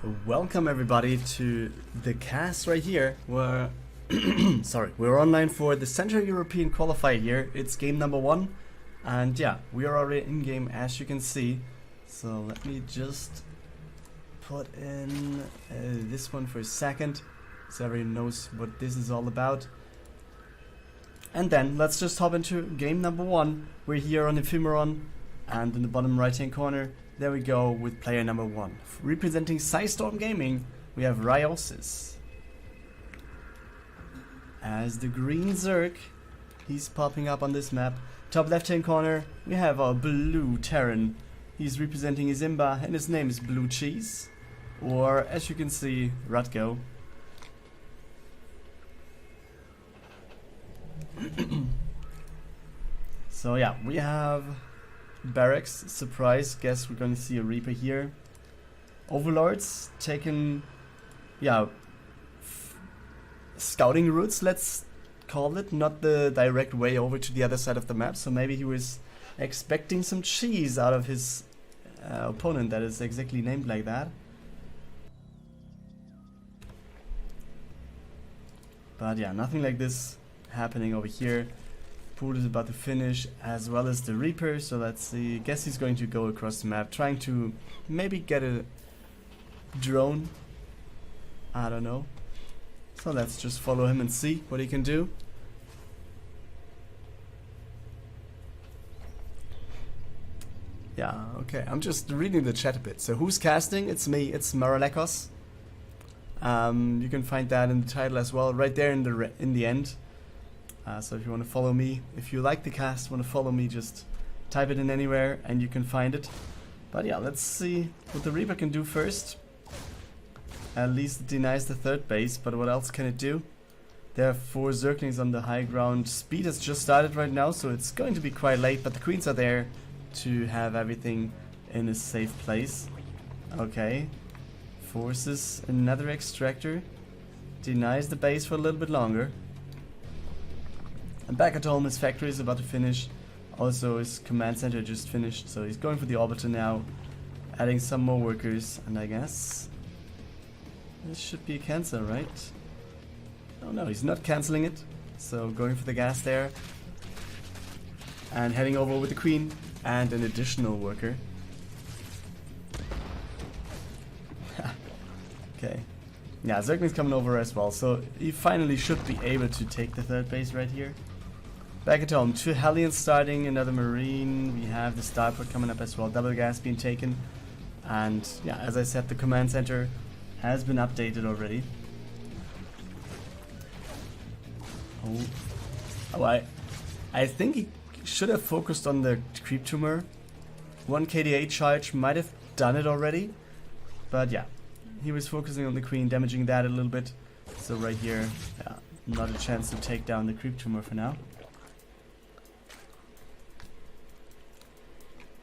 welcome everybody to the cast right here. We're we're online for the Central European Qualifier here. It's game number 1, and yeah, we are already in game as you can see. So let me just put in this one for a second so everyone knows what this is all about. And then let's just hop into game number 1. We're here on Ephemeron, and in the bottom right hand corner, there we go with player number 1. Representing Storm Gaming, we have Ryosis. As the green Zerg, he's popping up on this map. Top left hand corner, we have our blue Terran. He's representing Izimba, and his name is Blue Cheese. Or, as you can see, Radko. So yeah, we have Barracks, surprise, guess we're gonna see a Reaper here. Overlords taking, yeah, scouting routes, let's call it, not the direct way over to the other side of the map, so maybe he was expecting some cheese out of his opponent that is exactly named like that. But yeah, nothing like this happening over here. Pool is about to finish, as well as the Reaper, so let's see. Guess he's going to go across the map, trying to maybe get a drone. I don't know. So let's just follow him and see what he can do. Yeah, okay, I'm just reading the chat a bit. So who's casting? It's me, it's Maralekos. You can find that in the title as well, right there in the end. So if you want to follow me, if you like the cast, want to follow me, just type it in anywhere and you can find it. But yeah, let's see what the Reaper can do first. At least it denies the third base, but what else can it do? There are 4 Zerglings on the high ground. Speed has just started right now, so it's going to be quite late, but the Queens are there to have everything in a safe place. Okay. Forces another extractor. Denies the base for a little bit longer. And back at home, his factory is about to finish. Also, his command center just finished, so he's going for the orbiter now, adding some more workers, and I guess this should be a cancel, right? Oh no, he's not canceling it, so going for the gas there, and heading over with the Queen and an additional worker. Okay. Yeah, Zergling's coming over as well, so he finally should be able to take the third base right here. Back at home, 2 Hellions starting, another Marine, we have the starport coming up as well, double gas being taken, and yeah, as I said, the command center has been updated already. Oh, I think he should have focused on the creep tumor. 1 KDA charge might have done it already, but yeah, he was focusing on the Queen, damaging that a little bit. So right here, yeah, not a chance to take down the creep tumor for now.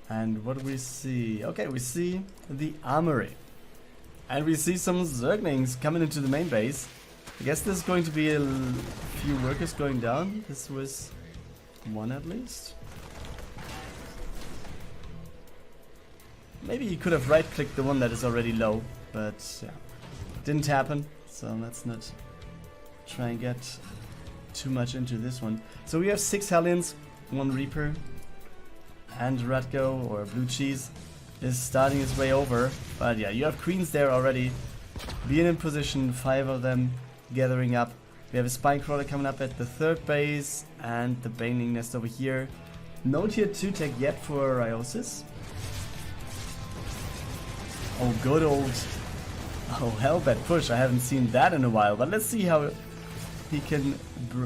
And what do we see? Okay, we see the armory. And we see some Zerglings coming into the main base. I guess there's going to be a few workers going down. This was 1 at least. Maybe you could have right-clicked the one that is already low, but yeah, didn't happen. So let's not try and get too much into this one. So we have 6 Hellions, 1 Reaper, and Radko, or Blue Cheese, is starting his way over. But yeah, you have Queens there already, being in position, 5 of them gathering up. We have a Spinecrawler coming up at the third base, and the Baneling Nest over here. No tier 2 tech yet for Ryosis. Oh, good old... Oh, Hellbat push. I haven't seen that in a while, but let's see how he can...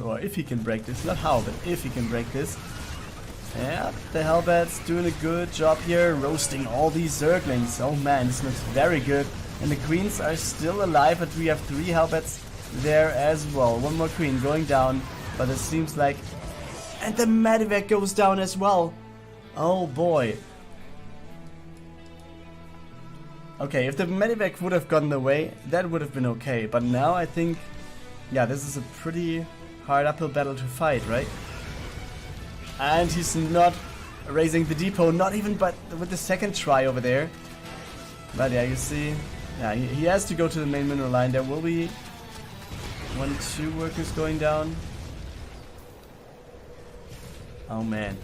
or if he can break this. Not how, but if he can break this. Yeah, the Hellbat's doing a good job here, roasting all these Zerglings. Oh man, this looks very good. And the Queens are still alive, but we have 3 Hellbats there as well. 1 more Queen going down, but it seems like... And the Medivac goes down as well. Oh boy. Okay, if the Medivac would have gotten away, that would have been okay. But now I think, yeah, this is a pretty hard uphill battle to fight, right? And he's not raising the depot, not even but with the second try over there. But yeah, you see, Yeah, he has to go to the main mineral line. There will be 1-2 workers going down. Oh man.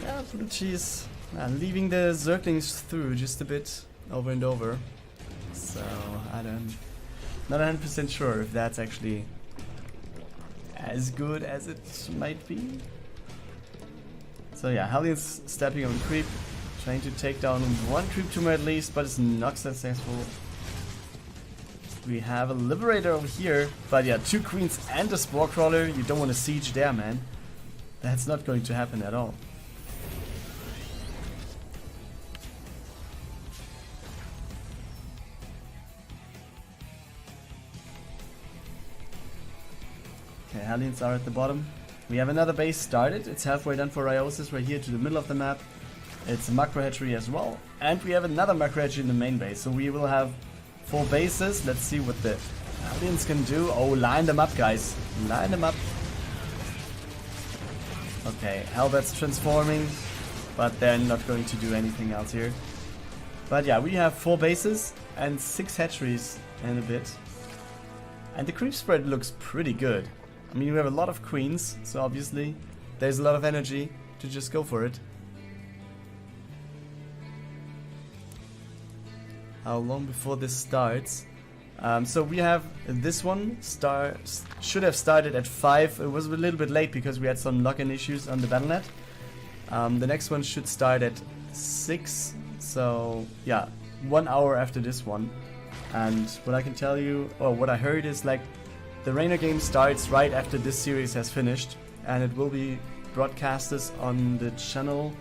Yeah, blue cheese. Leaving the Zerglings through just a bit over and over. So I don't, not 100% sure if that's actually as good as it might be. So yeah, Hellions stepping on creep, trying to take down one creep tumor at least, but it's not successful. We have a Liberator over here, but yeah, 2 queens and a Spore Crawler. You don't want to siege there, man. That's not going to happen at all. Okay, Hellions are at the bottom. We have another base started. It's halfway done for Ryosis. We're here to the middle of the map. It's a macro hatchery as well. And we have another macro hatchery in the main base. So we will have 4 bases. Let's see what the Hellions can do. Oh, line them up, guys. Line them up. Okay, Hellbat's transforming, but they're not going to do anything else here. But yeah, we have 4 bases and 6 hatcheries in a bit. And the creep spread looks pretty good. I mean, we have a lot of queens, so obviously there's a lot of energy to just go for it. How long before this starts? So we have this one should have started at 5. It was a little bit late because we had some login issues on the Battle.net. The next one should start at 6. So yeah, 1 hour after this one. And what I can tell you, or what I heard is like the Rainer game starts right after this series has finished, and it will be broadcasted on the channel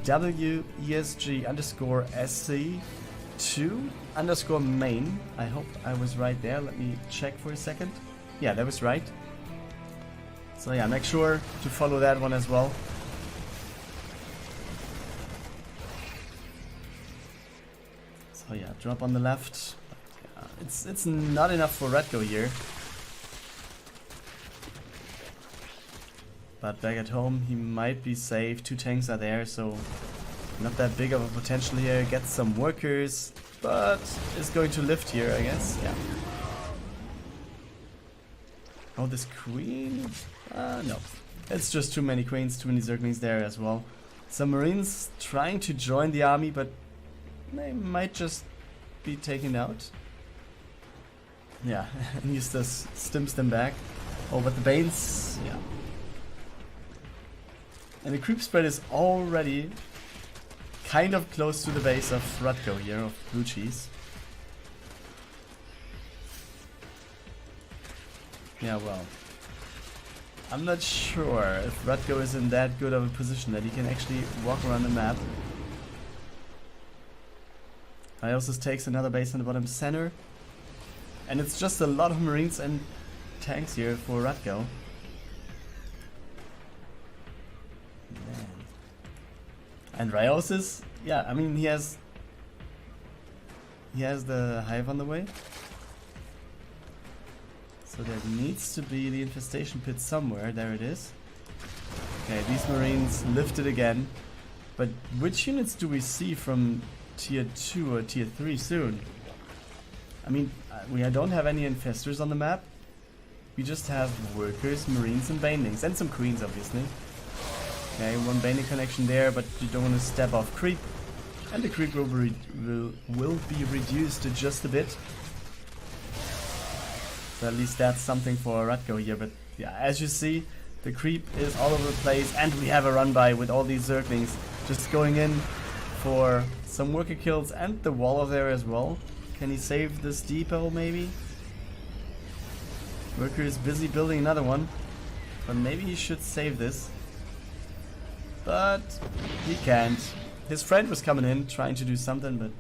WESG_SC2_main. I hope I was right there. Let me check for a second. Yeah, that was right. So yeah, make sure to follow that one as well. So yeah, drop on the left. It's not enough for Radko here. But back at home, he might be safe. 2 tanks are there, so not that big of a potential here. Gets some workers, but is going to lift here, I guess. Yeah. Oh, this queen? No. It's just too many queens, too many Zerglings there as well. Some Marines trying to join the army, but they might just be taken out. Yeah, and Eustace stimps them back. Oh, but the Banes, yeah. And the creep spread is already kind of close to the base of Radko here, of blue cheese. Yeah, well, I'm not sure if Radko is in that good of a position that he can actually walk around the map. Ryosis takes another base in the bottom center. And it's just a lot of Marines and tanks here for Radko. Man. And Ryosis, yeah, I mean he has the hive on the way. So there needs to be the infestation pit somewhere. There it is. Okay, these Marines lifted again. But which units do we see from tier 2 or tier 3 soon? I mean, we don't have any infestors on the map. We just have workers, marines, and banelings, and some queens, obviously. Okay, 1 baneling connection there, but you don't want to step off creep. And the creep will be reduced to just a bit. So at least that's something for Radko here. But yeah, as you see, the creep is all over the place, and we have a run by with all these Zerglings just going in for some worker kills and the wall over there as well. Can he save this depot maybe? Worker is busy building another one, but maybe he should save this. But he can't. His friend was coming in trying to do something, but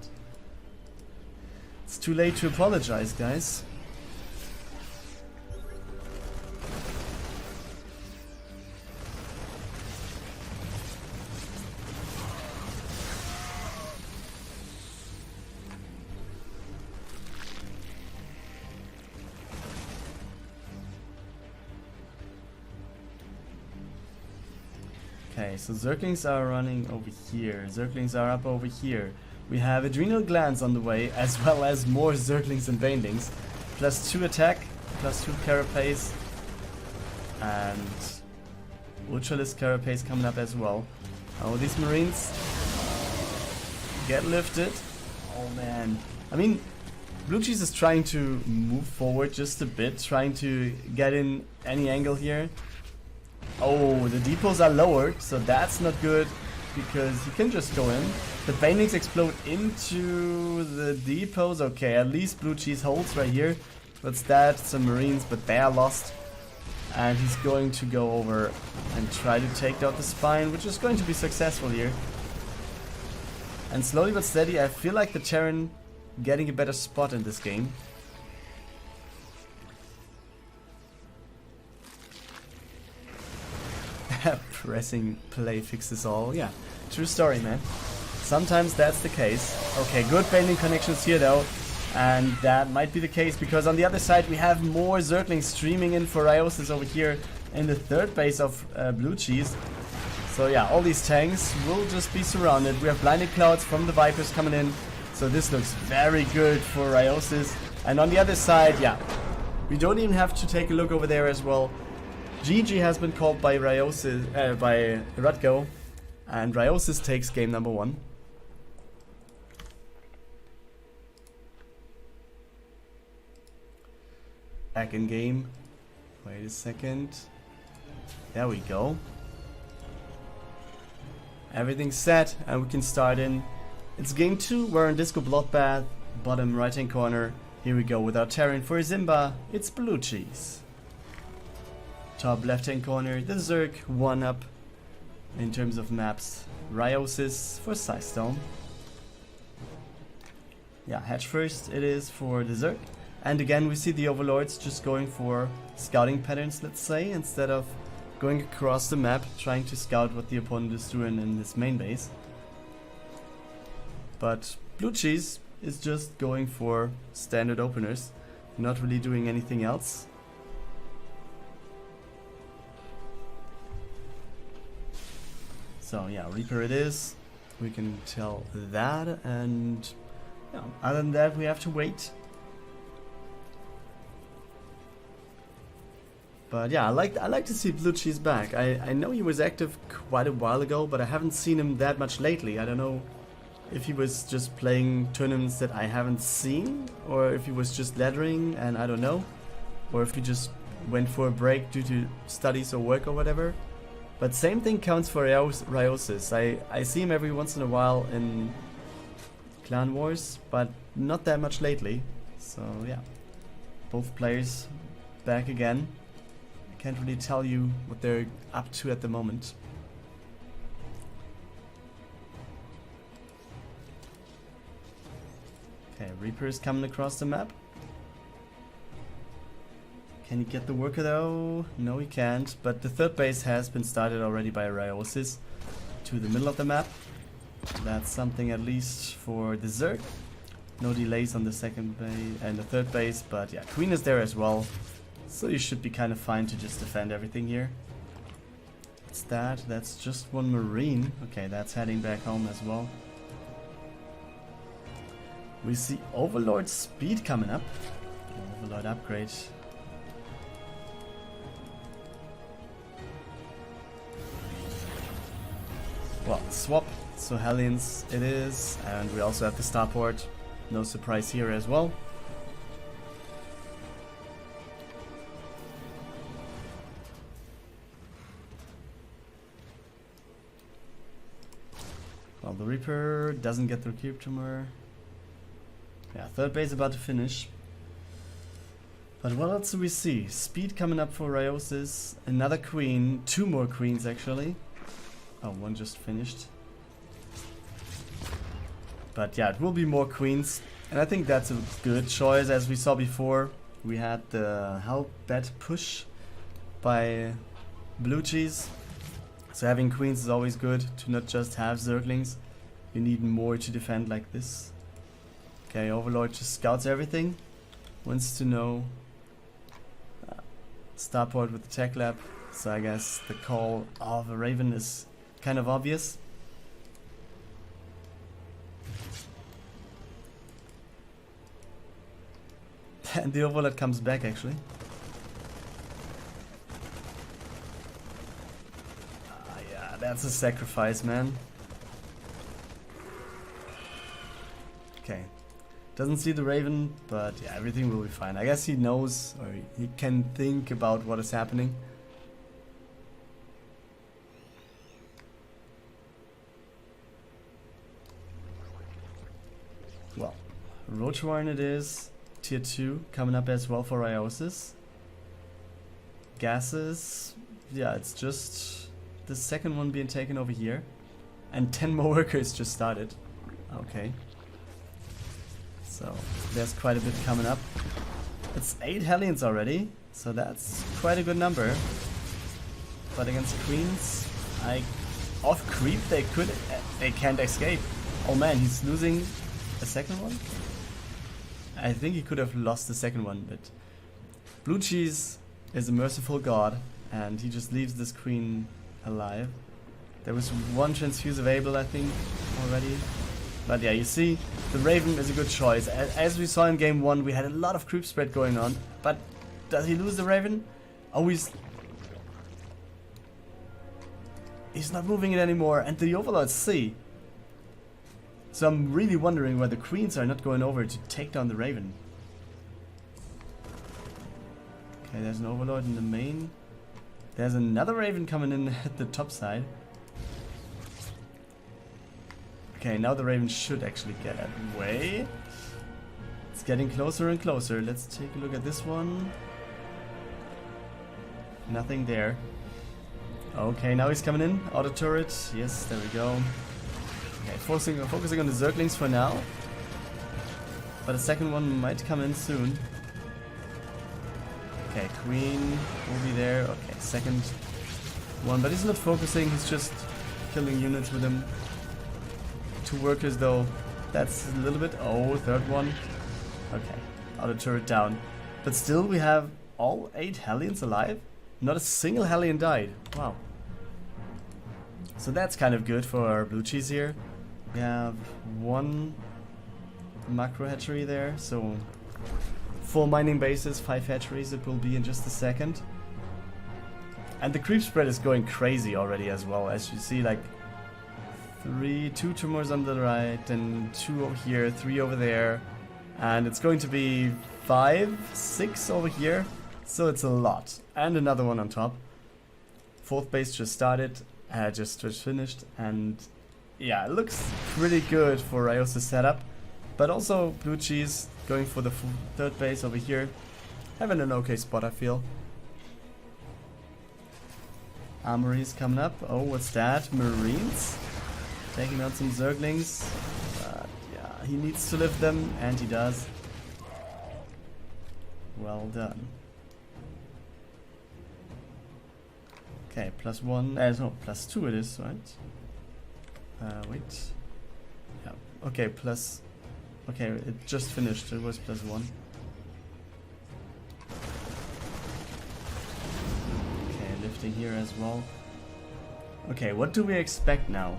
it's too late to apologize, guys. Okay, so Zerglings are running over here. Zerglings are up over here. We have Adrenal Glands on the way, as well as more Zerglings and Banelings. +2 attack, +2 Carapace, and Ultralisk Carapace coming up as well. Oh, these Marines get lifted. Oh man. I mean, Blue Cheese is trying to move forward just a bit, trying to get in any angle here. Oh, the depots are lowered, so that's not good, because he can just go in. The Banelings explode into the depots. Okay, at least Blue Cheese holds right here. What's that? Some Marines, but they are lost. And he's going to go over and try to take out the spine, which is going to be successful here. And slowly but steady, I feel like the Terran getting a better spot in this game. Pressing play fixes all. Yeah, true story, man. Sometimes that's the case. Okay, good bailing connections here though. And that might be the case because on the other side we have more Zerglings streaming in for Ryosis over here in the third base of Blue Cheese. So yeah, all these tanks will just be surrounded. We have blinded clouds from the Vipers coming in. So this looks very good for Ryosis. And on the other side, yeah, we don't even have to take a look over there as well. GG has been called by Ryosis, by Radko. And Ryosis takes game number 1. Back in game. Wait a second. There we go. Everything's set and we can start in. It's game 2. We're in Disco Bloodbath. Bottom right hand corner. Here we go with our Terran for Zimba. It's Blue Cheese. Top left hand corner. The Zerg 1 up in terms of maps. Ryosis for Systone. Yeah, hatch first it is for the Zerg. And again we see the Overlords just going for scouting patterns, let's say, instead of going across the map trying to scout what the opponent is doing in his main base. But Blue Cheese is just going for standard openers, not really doing anything else. So yeah, Reaper it is, we can tell that, and yeah, other than that we have to wait. But yeah, I like to see Blue Cheese back. I know he was active quite a while ago, but I haven't seen him that much lately. I don't know if he was just playing tournaments that I haven't seen, or if he was just laddering and I don't know, or if he just went for a break due to studies or work or whatever. But same thing counts for Ryosis. I see him every once in a while in Clan Wars, but not that much lately. So yeah, both players back again. Can't really tell you what they're up to at the moment. Okay, Reaper is coming across the map. Can he get the worker though? No, he can't. But the third base has been started already by Ryosis to the middle of the map. That's something at least for the Zerg. No delays on the second base and the third base, but yeah, Queen is there as well. So you should be kind of fine to just defend everything here. What's that? That's just one Marine. Okay, that's heading back home as well. We see Overlord speed coming up. Overlord upgrade. Well, swap. So Hellions it is. And we also have the starport. No surprise here as well. Well, the Reaper doesn't get the Cube Tumor. Yeah, third base about to finish. But what else do we see? Speed coming up for Ryosis. Another Queen. 2 more Queens actually. Oh, one just finished. But yeah, it will be more Queens. And I think that's a good choice. As we saw before, we had the Hellbat push by Blue Cheese. So having Queens is always good, to not just have Zerglings. You need more to defend like this. Okay, Overlord just scouts everything. Wants to know starport with the tech lab. So I guess the call of a Raven is kind of obvious. And the overload comes back actually. Yeah, that's a sacrifice, man. Okay. Doesn't see the Raven, but yeah, everything will be fine. I guess he knows, or he can think about what is happening. Well, Roach Warren it is. Tier 2 coming up as well for Ryosis. Gases, yeah, it's just the second one being taken over here. And 10 more workers just started. Okay. So, there's quite a bit coming up. It's 8 Hellions already, so that's quite a good number. But against Queens, off creep they can't escape. Oh man, he's losing a second one? I think he could have lost the second one, but Blue Cheese is a merciful god, and he just leaves this queen alive. There was one transfuse available, I think, already. But yeah, you see, the Raven is a good choice. As we saw in game 1, we had a lot of creep spread going on. But does he lose the Raven? Oh, he's not moving it anymore, and the Overlords see. So I'm really wondering why the Queens are not going over to take down the Raven. Okay, there's an Overlord in the main. There's another Raven coming in at the top side. Okay, now the Raven should actually get away. It's getting closer and closer. Let's take a look at this one. Nothing there. Okay, now he's coming in. Auto turret. Yes, there we go. Okay, focusing on the Zerglings for now. But a second one might come in soon. Okay, Queen will be there. Okay, second one. But he's not focusing, he's just killing units with him. 2 workers though. That's a little bit... Oh, third one. Okay, auto turret down. But still we have all 8 Hellions alive. Not a single Hellion died. Wow. So that's kind of good for our Blue Cheese here. We have 1 macro hatchery there, so 4 mining bases, 5 hatcheries it will be in just a second. And the creep spread is going crazy already as well, as you see, like 2 tumors on the right and 2 over here, 3 over there, and it's going to be 5, 6 over here, so it's a lot. And another one on top. 4th base just started, just finished, and yeah, it looks pretty good for Ryosis setup. But also Blue Cheese going for the 3rd base over here. Having an okay spot, I feel. Armory's coming up. Oh, what's that? Marines? Taking out some Zerglings. But yeah, he needs to lift them, and he does. Well done. Okay, +1. No, +2 it is, right? Wait. Yeah. Okay, plus. Okay, it just finished. It was +1. Okay, lifting here as well. Okay, what do we expect now?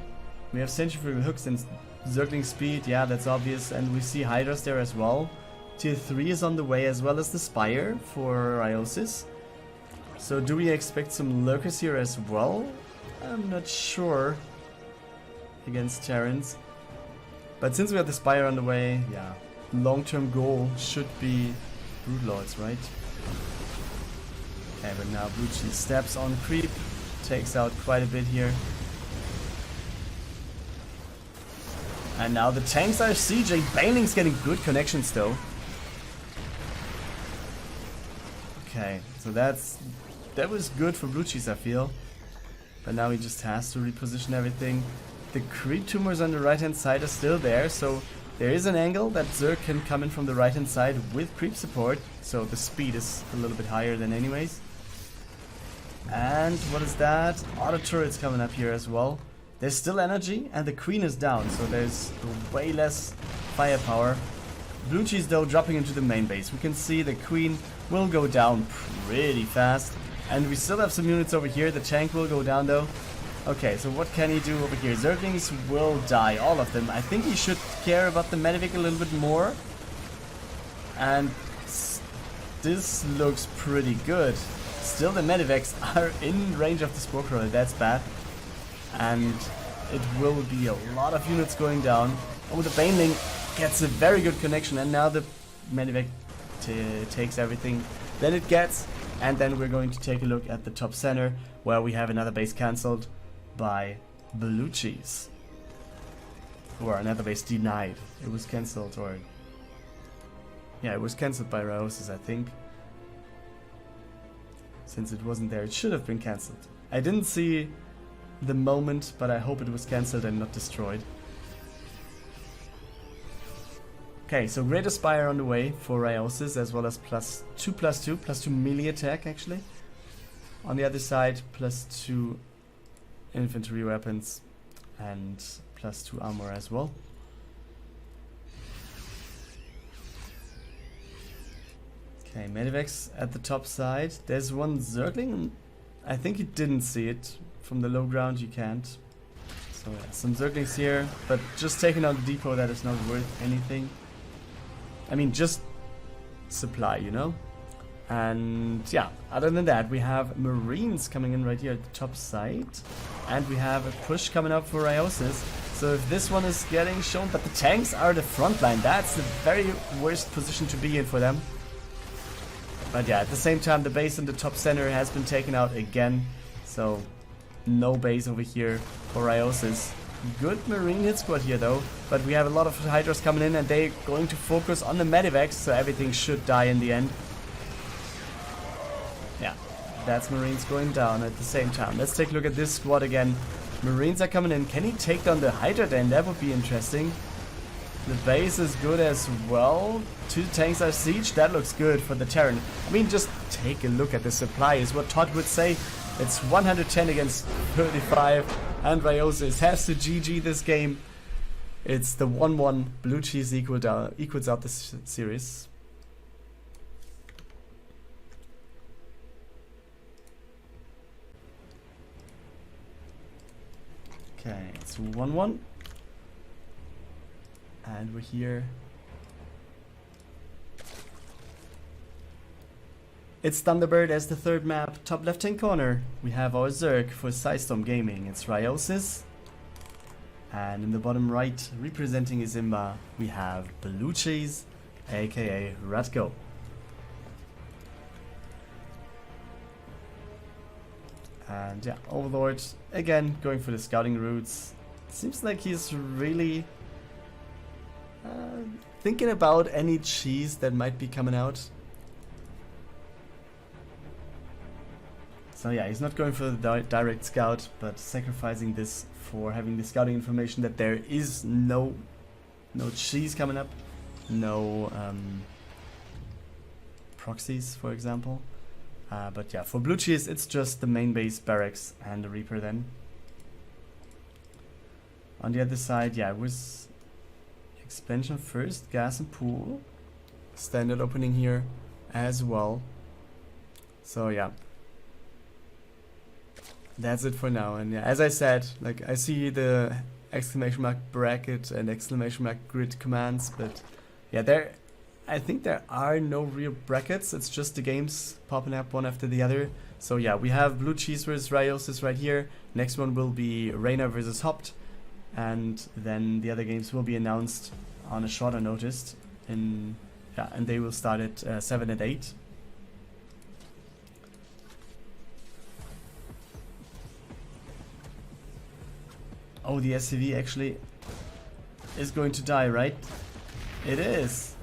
We have centrifugal hooks and Zergling speed. Yeah, that's obvious. And we see Hydras there as well. Tier 3 is on the way, as well as the Spire for Ryosis. So do we expect some lurkers here as well? I'm not sure. Against Terrans. But since we have the Spire on the way, yeah, long-term goal should be Broodlords, right? Okay, but now Blue Cheese steps on creep, takes out quite a bit here. And now the tanks are sieging. Baneling's getting good connections though. Okay, so that was good for Blue Cheese, I feel. But now he just has to reposition everything. The creep tumors on the right hand side are still there, so there is an angle that Zerg can come in from the right hand side with creep support, so the speed is a little bit higher than anyways. And what is that? Auto turrets coming up here as well. There's still energy and the queen is down, so there's way less firepower. Blue Cheese though dropping into the main base. We can see the queen will go down pretty fast. And we still have some units over here. The tank will go down though. Okay, so what can he do over here? Zerglings will die, all of them. I think he should care about the medivac a little bit more. And this looks pretty good. Still the medivacs are in range of the spore crawler, that's bad. And it will be a lot of units going down. Oh, the baneling gets a very good connection, and now the medivac takes everything that it gets. And then we're going to take a look at the top center, where we have another base cancelled by blue cheese. Or another base denied. It was cancelled, or... yeah, it was cancelled by Ryosis, I think. Since it wasn't there, it should have been cancelled. I didn't see the moment, but I hope it was cancelled and not destroyed. Okay, so Greater Spire on the way for Ryosis, as well as +2/+2 melee attack actually. On the other side, +2 infantry weapons and +2 armor as well. Okay, medivacs at the top side. There's one Zergling. I think you didn't see it. From the low ground you can't. So yeah, some Zerglings here, but just taking out the depot, that is not worth anything. I mean, just supply, you know? And yeah, other than that, we have Marines coming in right here at the top side. And we have a push coming up for Ryosis. So if this one is getting shown, but the tanks are the front line, that's the very worst position to be in for them. But yeah, at the same time, the base in the top center has been taken out again. So no base over here for Ryosis. Good Marine hit squad here though, but we have a lot of Hydras coming in, and they're going to focus on the medivacs, so everything should die in the end. Yeah, that's Marines going down at the same time. Let's take a look at this squad again. Marines are coming in. Can he take down the Hydra then? That would be interesting. The base is good as well. 2 tanks are siege. That looks good for the Terran. I mean, just take a look at the supply is what Todd would say. It's 110 against 35, and Ryosis has to GG this game. It's the 1-1. Blue cheese equals out this series. Okay, it's 1-1. And we're here. It's Thunderbird as the third map. Top left hand corner, we have our Zerg for System Gaming. It's Ryosis. And in the bottom right, representing Izimba, we have Blue Cheese, aka Radko. And yeah, Overlord, again, going for the scouting routes. Seems like he's really thinking about any cheese that might be coming out. So yeah, he's not going for the direct scout, but sacrificing this for having the scouting information that there is no cheese coming up, no proxies, for example. But yeah, for blue cheese, it's just the main base, barracks, and the Reaper then. On the other side, yeah, it was expansion first, gas and pool. Standard opening here as well. So yeah. That's it for now. And yeah, as I said, like, I see the exclamation mark bracket and exclamation mark grid commands, but yeah, I think there are no real brackets. It's just the games popping up one after the other. So yeah, we have Blue Cheese versus Ryosis right here. Next one will be Reina versus Hopt, and then the other games will be announced on a shorter notice. And they will start at 7 and 8. Oh, the SCV actually is going to die, right? It is.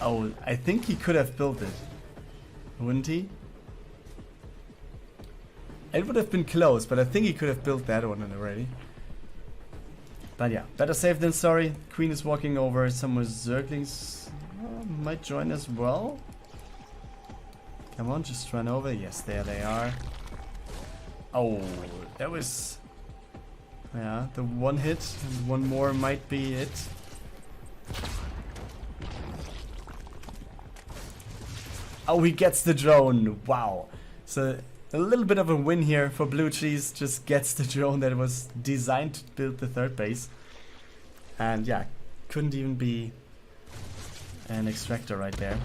Oh, I think he could have built it, wouldn't he? It would have been close, but I think he could have built that one already. But yeah, better safe than sorry. Queen is walking over. Some more Zerglings might join as well. Come on, just run over. Yes, there they are. Oh, that was... yeah, the one hit, and one more might be it. Oh, he gets the drone. Wow. So a little bit of a win here for Blue Cheese. Just gets the drone that was designed to build the third base. And yeah, couldn't even be an extractor right there.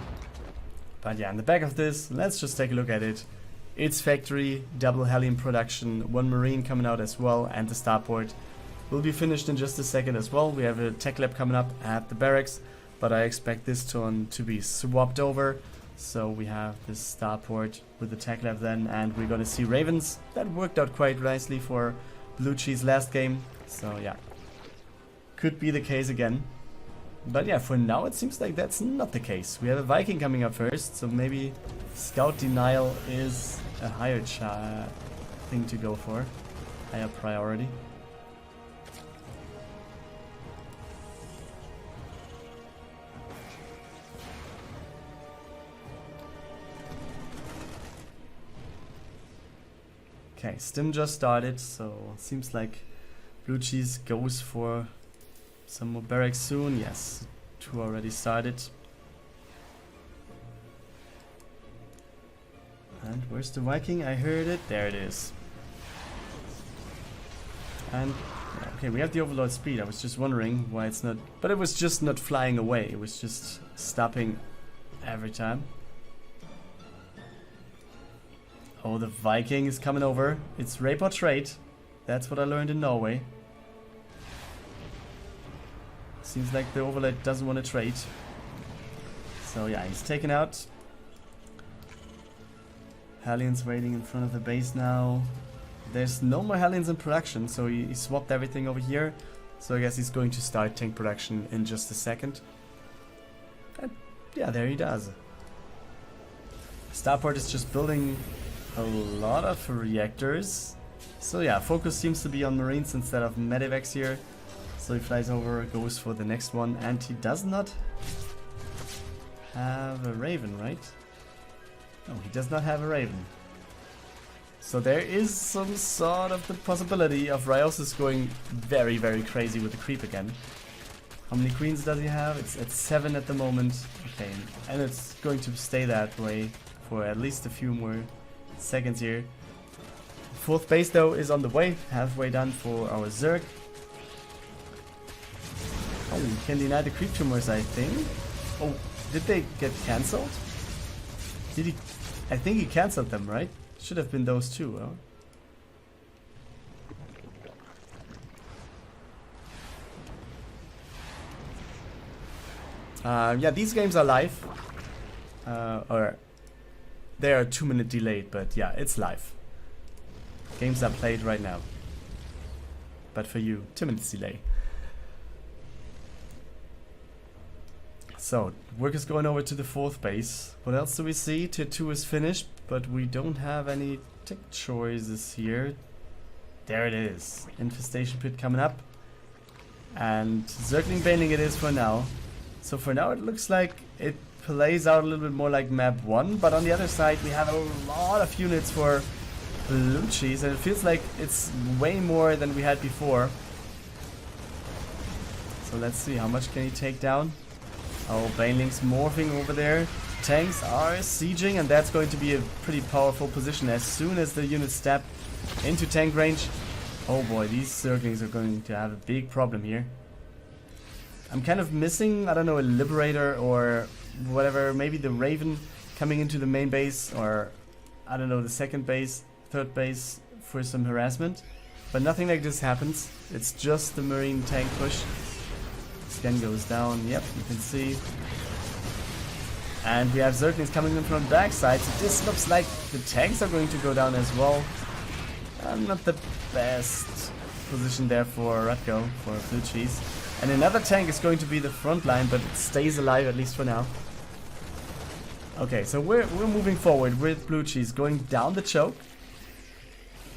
But yeah, in the back of this, let's just take a look at it. It's factory, double helium production, 1 marine coming out as well, and the starport will be finished in just a second as well. We have a tech lab coming up at the barracks, but I expect this turn to be swapped over. So we have this starport with the tech lab then, and we're gonna see ravens. That worked out quite nicely for Blue Cheese last game, so yeah, could be the case again. But yeah, for now it seems like that's not the case. We have a Viking coming up first, so maybe Scout Denial is a higher thing to go for, higher priority. Okay, Stim just started, so seems like Blue Cheese goes for some more barracks soon. Yes, 2 already started. And where's the Viking? I heard it. There it is. And okay, we have the overload speed. I was just wondering why it's not, but it was just not flying away. It was just stopping every time. Oh, the Viking is coming over. It's rape or trade. That's what I learned in Norway. Seems like the overlord doesn't want to trade. So yeah, he's taken out. Hellions waiting in front of the base now. There's no more Hellions in production, so he swapped everything over here. So I guess he's going to start tank production in just a second. And yeah, there he does. Starport is just building a lot of reactors. So yeah, focus seems to be on Marines instead of Medivacs here. So he flies over, goes for the next one, and he does not have a Raven, right? No, he does not have a Raven. So there is some sort of the possibility of Ryosis going very, very crazy with the creep again. How many queens does he have? It's at 7 at the moment. Okay, and it's going to stay that way for at least a few more seconds here. 4th base though is on the way, halfway done for our Zerg. Oh, we can deny the creep tumors, I think. Oh, did they get cancelled? Did he? I think he cancelled them, right? Should have been those two, huh? Yeah, these games are live. Or they are 2-minute delayed, but yeah, it's live. Games are played right now. But for you, 2 minutes delay. So, work is going over to the 4th base. What else do we see? Tier 2 is finished, but we don't have any tech choices here. There it is. Infestation pit coming up. And Zergling Baning it is for now. So for now it looks like it plays out a little bit more like map 1, but on the other side we have a lot of units for Blue Cheese, and it feels like it's way more than we had before. So let's see, how much can he take down? Oh, Baneling's morphing over there. Tanks are sieging, and that's going to be a pretty powerful position as soon as the units step into tank range. Oh boy, these Zerglings are going to have a big problem here. I'm kind of missing, I don't know, a Liberator or whatever, maybe the Raven coming into the main base, or I don't know, the 2nd base, 3rd base for some harassment. But nothing like this happens. It's just the Marine tank push. Scan goes down, yep, you can see. And we have Zerglings coming in from the backside, so this looks like the tanks are going to go down as well. Not the best position there for Radko, for Blue Cheese. And another tank is going to be the front line, but it stays alive at least for now. Okay, so we're moving forward with Blue Cheese, going down the choke.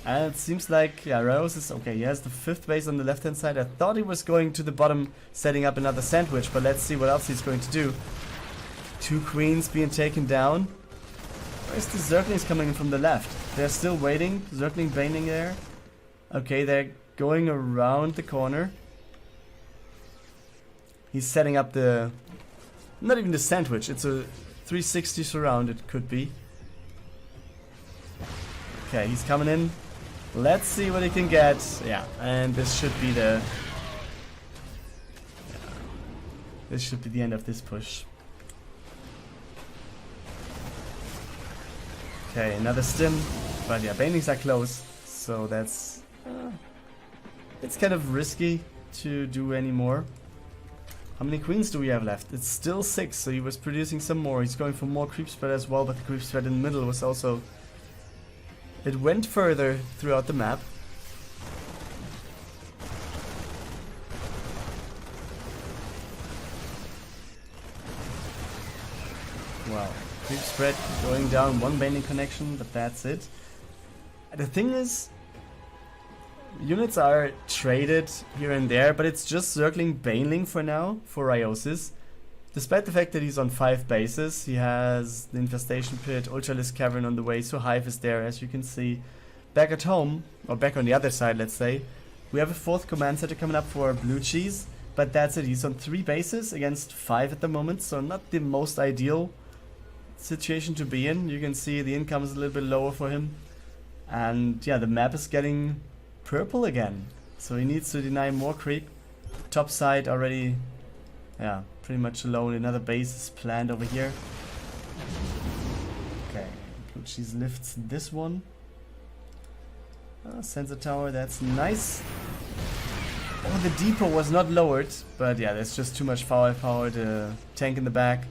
And it seems like, yeah, Ryosis, okay, he has the 5th base on the left-hand side. I thought he was going to the bottom, setting up another sandwich, but let's see what else he's going to do. 2 queens being taken down. Where's the Zerglings coming in from the left? They're still waiting. Zergling Baning there. Okay, they're going around the corner. He's setting up the... not even the sandwich, it's a 360 surround, it could be. Okay, he's coming in. Let's see what he can get. Yeah, and this should be the This should be the end of this push. Okay, another stim. But yeah, banelings are close. So that's... it's kind of risky to do any more. How many queens do we have left? It's still 6, so he was producing some more. He's going for more creep spread as well, but the creep spread in the middle was also... it went further throughout the map. Wow. Creep spread going down, one baneling connection, but that's it. The thing is, units are traded here and there, but it's just circling baneling for now for Ryosis. Despite the fact that he's on 5 bases, he has the Infestation Pit, Ultralisk Cavern on the way, so Hive is there as you can see. Back at home, or back on the other side let's say, we have a 4th command center coming up for Blue Cheese, but that's it, he's on 3 bases against 5 at the moment, so not the most ideal situation to be in. You can see the income is a little bit lower for him, and yeah, the map is getting purple again, so he needs to deny more creep. Top side already, yeah, pretty much alone. Another base is planned over here. Okay, Blue Cheese lifts this one. Sensor tower, that's nice. Oh, the depot was not lowered, but yeah, that's just too much firepower. The tank in the back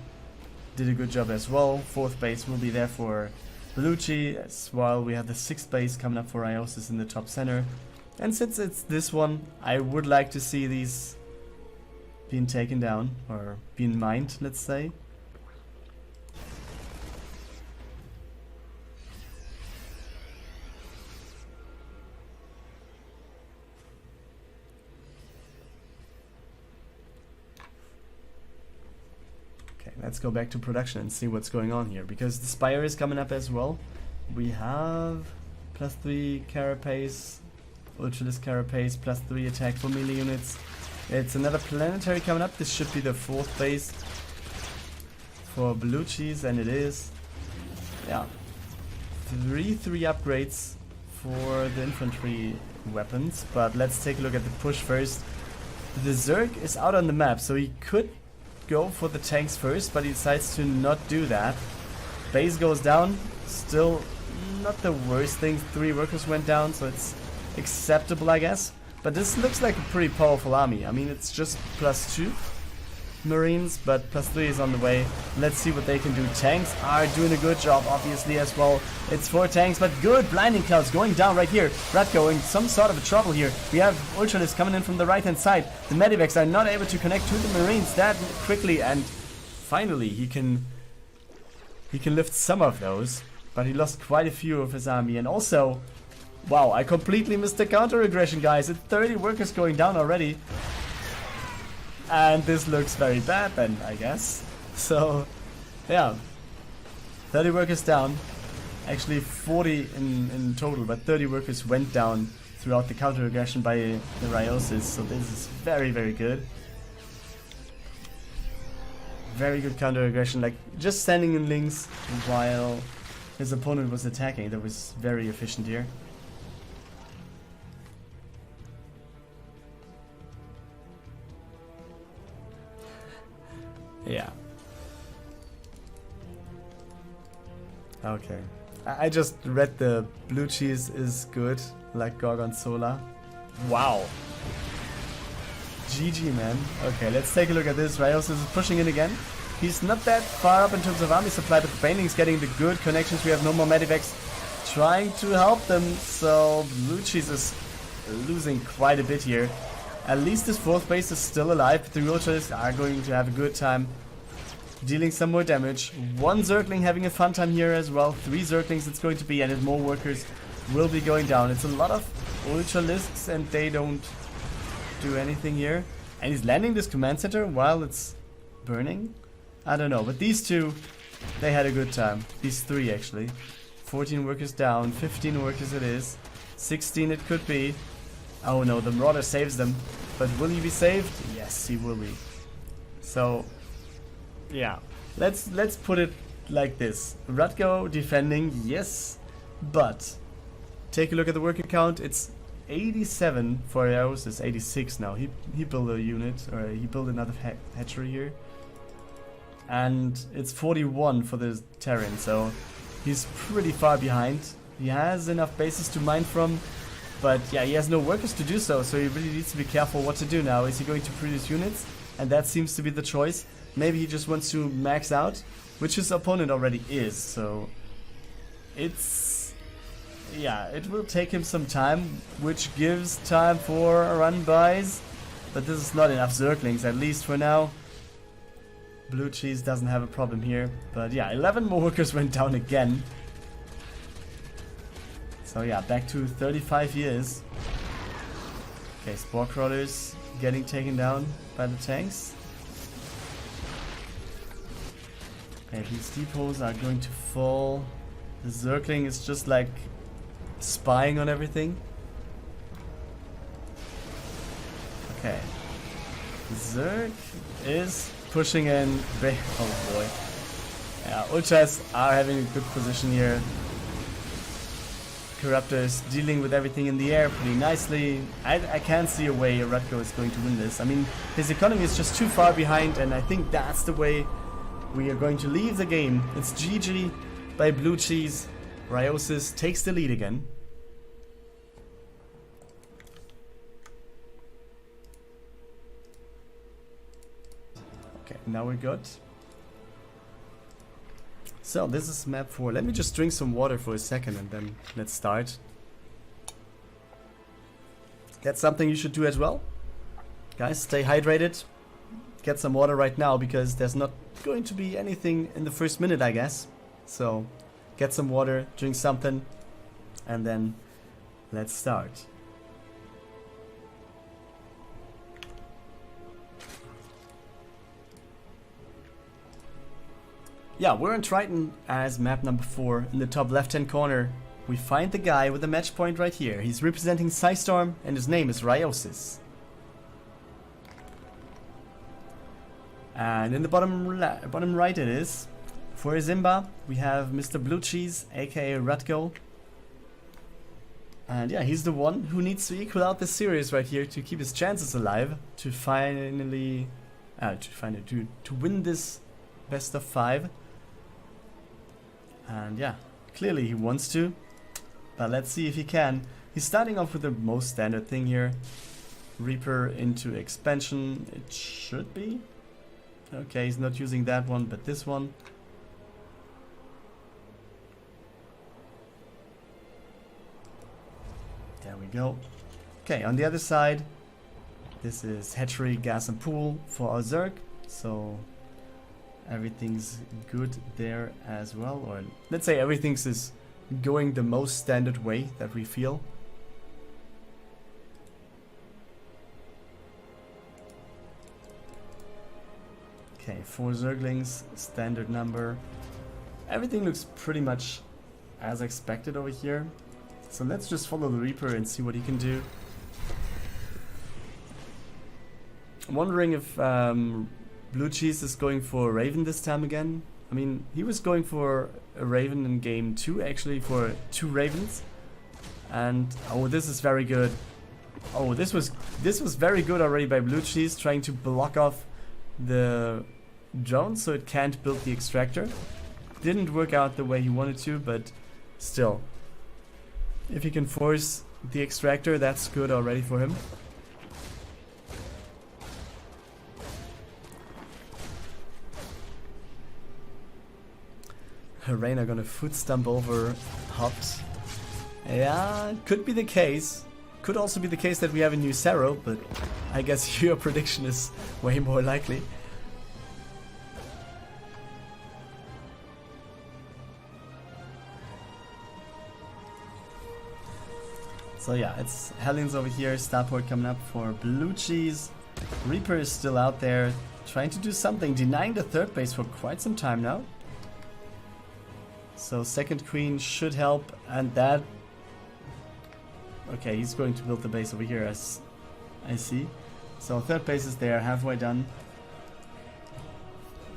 did a good job as well. 4th base will be there for Belucci, as well we have the 6th base coming up for Ryosis in the top center. And since it's this one, I would like to see these being taken down, or being mined, let's say. Let's go back to production and see what's going on here, because the Spire is coming up as well. We have +3 Carapace, Ultralisk Carapace, +3 attack for melee units. It's another planetary coming up. This should be the 4th base for Blue Cheese, and it is. Yeah, 3 upgrades for the infantry weapons, but let's take a look at the push first. The Zerg is out on the map, so he could go for the tanks first, but he decides to not do that. Base goes down, still not the worst thing. 3 workers went down, so it's acceptable, I guess. But this looks like a pretty powerful army. I mean, it's just +2 Marines, but +3 is on the way. Let's see what they can do. Tanks are doing a good job, obviously, as well. It's 4 tanks, but good blinding clouds going down right here. Radko in some sort of a trouble here. We have Ultralisk coming in from the right-hand side. The Medivacs are not able to connect to the Marines that quickly, and finally he can lift some of those, but he lost quite a few of his army. And also, wow, I completely missed the counter-aggression, guys. It's 30 workers going down already. And this looks very bad then, I guess. So, yeah. 30 workers down. Actually 40 in total, but 30 workers went down throughout the counter-aggression by the Ryosis. So this is very, very good. Very good counter-aggression, like just standing in links while his opponent was attacking. That was very efficient here. Yeah. Okay. I just read the Blue Cheese is good, like Gorgonzola. Wow. GG, man. Okay, let's take a look at this. Ryosis is pushing in again. He's not that far up in terms of army supply, but the Baneling's getting the good connections. We have no more Medivacs trying to help them, so Blue Cheese is losing quite a bit here. At least this 4th base is still alive. The Ryosis are going to have a good time dealing some more damage. 1 Zergling having a fun time here as well. 3 Zerglings it's going to be, and more workers will be going down. It's a lot of Ultralisks, and they don't do anything here. And he's landing this command center while it's burning? I don't know, but these 2, they had a good time. These 3 actually. 14 workers down, 15 workers it is. 16 it could be. Oh no, the Marauder saves them. But will he be saved? Yes, he will be. So, yeah. Let's put it like this. Radko defending, yes. But, take a look at the worker count. It's 87 for Ryosis, 86 now. He built a unit, or he built another hatchery here. And it's 41 for the Terran, so he's pretty far behind. He has enough bases to mine from, but yeah, he has no workers to do so, so he really needs to be careful what to do now. Is he going to produce units? And that seems to be the choice. Maybe he just wants to max out, which his opponent already is, so it's... yeah, it will take him some time, which gives time for run buys, but this is not enough Zerglings, at least for now. Blue Cheese doesn't have a problem here, but yeah, 11 more workers went down again. So yeah, back to 35 years. Okay, Spore Crawlers getting taken down by the tanks. Okay, these depots are going to fall. The Zergling is just like spying on everything. Okay. Zerg is pushing in. Oh boy. Yeah, Ultras are having a good position here. Corruptors dealing with everything in the air pretty nicely. I can't see a way Radko is going to win this. I mean, his economy is just too far behind, and I think that's the way we are going to leave the game. It's GG by Blue Cheese. Ryosis takes the lead again. Okay, now we're good. So this is map 4. Let me just drink some water for a second and then let's start. That's something you should do as well. Guys, stay hydrated. Get some water right now because there's not going to be anything in the first minute, I guess. So get some water, drink something, and then let's start. Yeah, we're on Triton as map number 4. In the top left-hand corner, we find the guy with the match point right here. He's representing Psystorm, and his name is Ryosis. And in the bottom right it is. For Zimba, we have Mr. Blue Cheese, aka Radko. And yeah, he's the one who needs to equal out this series right here to keep his chances alive, to finally to win this best of 5. And yeah, clearly he wants to, but let's see if he can. He's starting off with the most standard thing here. Reaper into expansion, it should be. Okay, he's not using that one, but this one. There we go. Okay, on the other side, this is hatchery, gas and pool for our Zerg. So everything's good there as well, or let's say everything's is going the most standard way that we feel. Okay, 4 Zerglings, standard number. Everything looks pretty much as expected over here. So let's just follow the Reaper and see what he can do. I'm wondering if Blue Cheese is going for a Raven this time again. I mean, he was going for a Raven in game 2, actually, for 2 Ravens. And oh, this is very good. Oh, this was very good already by Blue Cheese, trying to block off the drone so it can't build the extractor. Didn't work out the way he wanted to, but still, if he can force the extractor, that's good already for him. Reina gonna foot stump over Hobbs. Yeah, could be the case. Could also be the case that we have a new Sero, but I guess your prediction is way more likely. So yeah, it's Hellions over here, Starport coming up for Blue Cheese. Reaper is still out there, trying to do something, denying the third base for quite some time now. So second queen should help, and that... Okay, he's going to build the base over here, as I see. So third base is there, halfway done.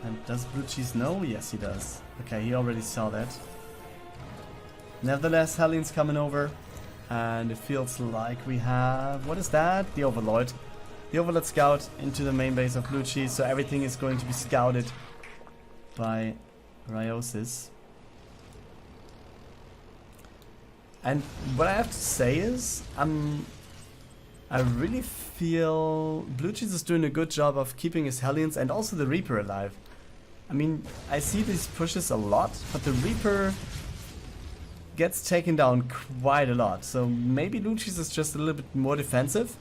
And does Blue Cheese know? Yes, he does. Okay, he already saw that. Nevertheless, Hellions coming over. And it feels like we have... What is that? The Overlord. The Overlord Scout into the main base of Blue Cheese. So everything is going to be scouted by Ryosis. And what I have to say is... I really feel Blue Cheese is doing a good job of keeping his Hellions and also the Reaper alive. I mean, I see these pushes a lot, but the Reaper gets taken down quite a lot. So maybe Blue Cheese is just a little bit more defensive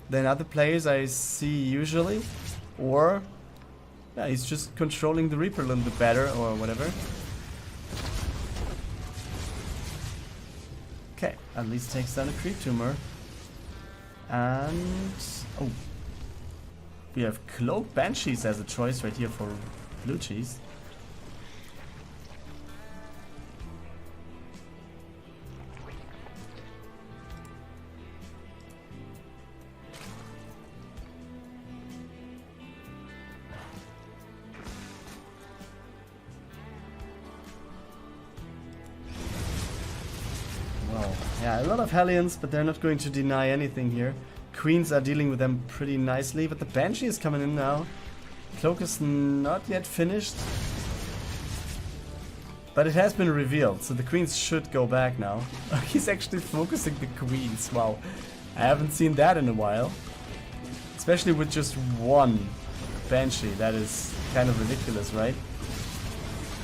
than other players I see usually. Or, yeah, he's just controlling the Reaper a little bit better or whatever. Okay, at least takes down a Creep Tumor. And... oh. We have Cloak Banshees as a choice right here for Blue Cheese. Well, yeah, a lot of Hellions, but they're not going to deny anything here. Queens are dealing with them pretty nicely, but the Banshee is coming in now. Cloak is not yet finished, but it has been revealed, so the Queens should go back now. He's actually focusing the Queens, wow. I haven't seen that in a while. Especially with just one Banshee, that is kind of ridiculous, right?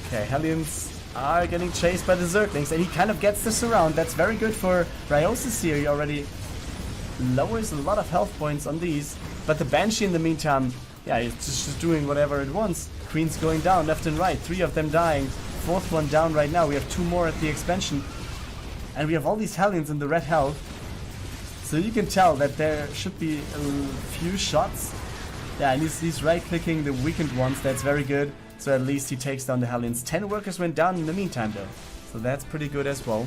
Okay, Hellions are getting chased by the Zerglings, and he kind of gets the surround. That's very good for Ryosis here. He already lowers a lot of health points on these, but the Banshee in the meantime, yeah, it's just doing whatever it wants. Queens going down left and right, 3 of them dying, 4th one down right now. We have 2 more at the expansion, and we have all these Hellions in the red health, so you can tell that there should be a few shots. Yeah, and he's right clicking the weakened ones. That's very good, so at least he takes down the Hellions. 10 workers went down in the meantime though, so that's pretty good as well.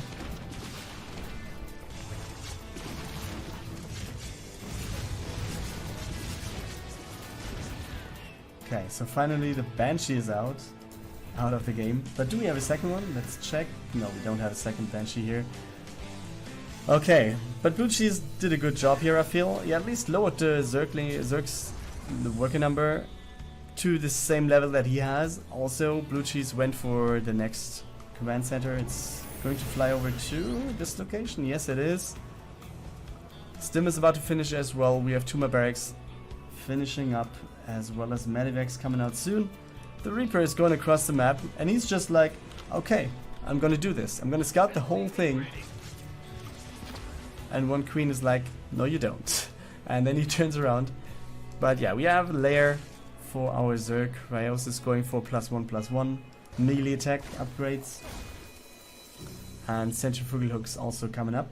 Okay, so finally the Banshee is out of the game. But do we have a second one? Let's check. No, we don't have a second Banshee here. Okay, but Blue Cheese did a good job here, I feel. He at least lowered the Zerg's the worker number to the same level that he has. Also, Blue Cheese went for the next command center. It's going to fly over to this location. Yes, it is. Stim is about to finish as well. We have 2 more barracks finishing up, as well as Medivacs coming out soon. The Reaper is going across the map, and he's just like, okay, I'm gonna do this. I'm gonna scout the whole thing. And one Queen is like, no you don't. And then he turns around. But yeah, we have a lair for our Zerg. Ryosis is going for +1/+1 melee attack upgrades. And Centrifugal Hooks also coming up.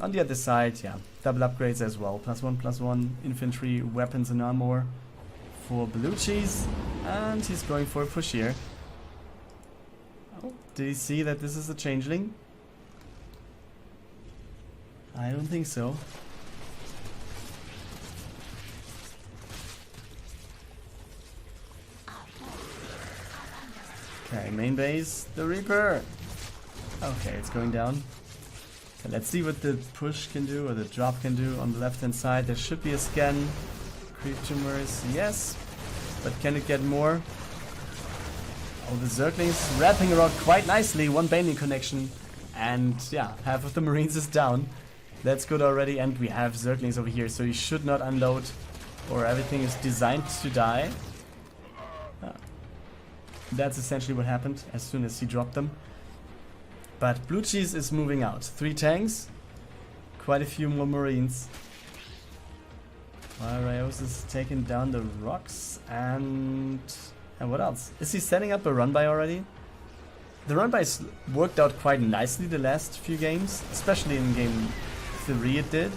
On the other side, yeah, double upgrades as well. +1/+1 infantry, weapons and armor for Blue Cheese. And he's going for a push here. Oh, did he see that this is a changeling? I don't think so. Okay, main base, the Reaper. Okay, it's going down. So let's see what the push can do, or the drop can do on the left hand side. There should be a scan. Creep tumors, yes. But can it get more? Oh, the Zerglings wrapping around quite nicely. 1 Baneling connection. And yeah, half of the Marines is down. That's good already. And we have Zerglings over here, so he should not unload, or everything is designed to die. That's essentially what happened as soon as he dropped them. But Blue Cheese is moving out. 3 tanks, quite a few more Marines. While Ryosis is taking down the rocks, and what else? Is he setting up a run-by already? The run-bys worked out quite nicely the last few games, especially in game 3 it did.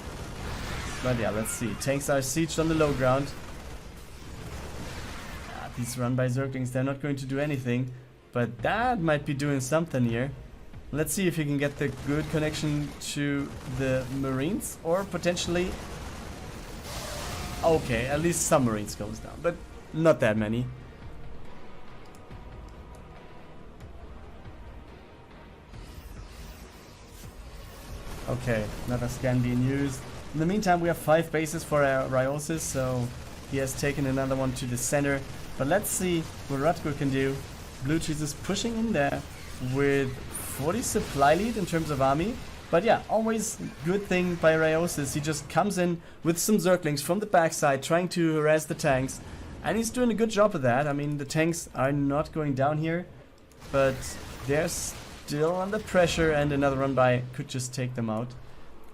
But yeah, let's see. Tanks are sieged on the low ground. These run-by Zerglings, they're not going to do anything, but that might be doing something here. Let's see if you can get the good connection to the Marines, or potentially... Okay, at least some Marines goes down, but not that many. Okay, another scan being used. In the meantime, we have 5 bases for our Ryosis, so he has taken another one to the center. But let's see what Radko can do. Blue Cheese is pushing in there with 40 supply lead in terms of army. But yeah, always good thing by Ryosis. He just comes in with some Zerglings from the backside, trying to harass the tanks. And he's doing a good job of that. I mean, the tanks are not going down here, but they're still under pressure, and another run by could just take them out.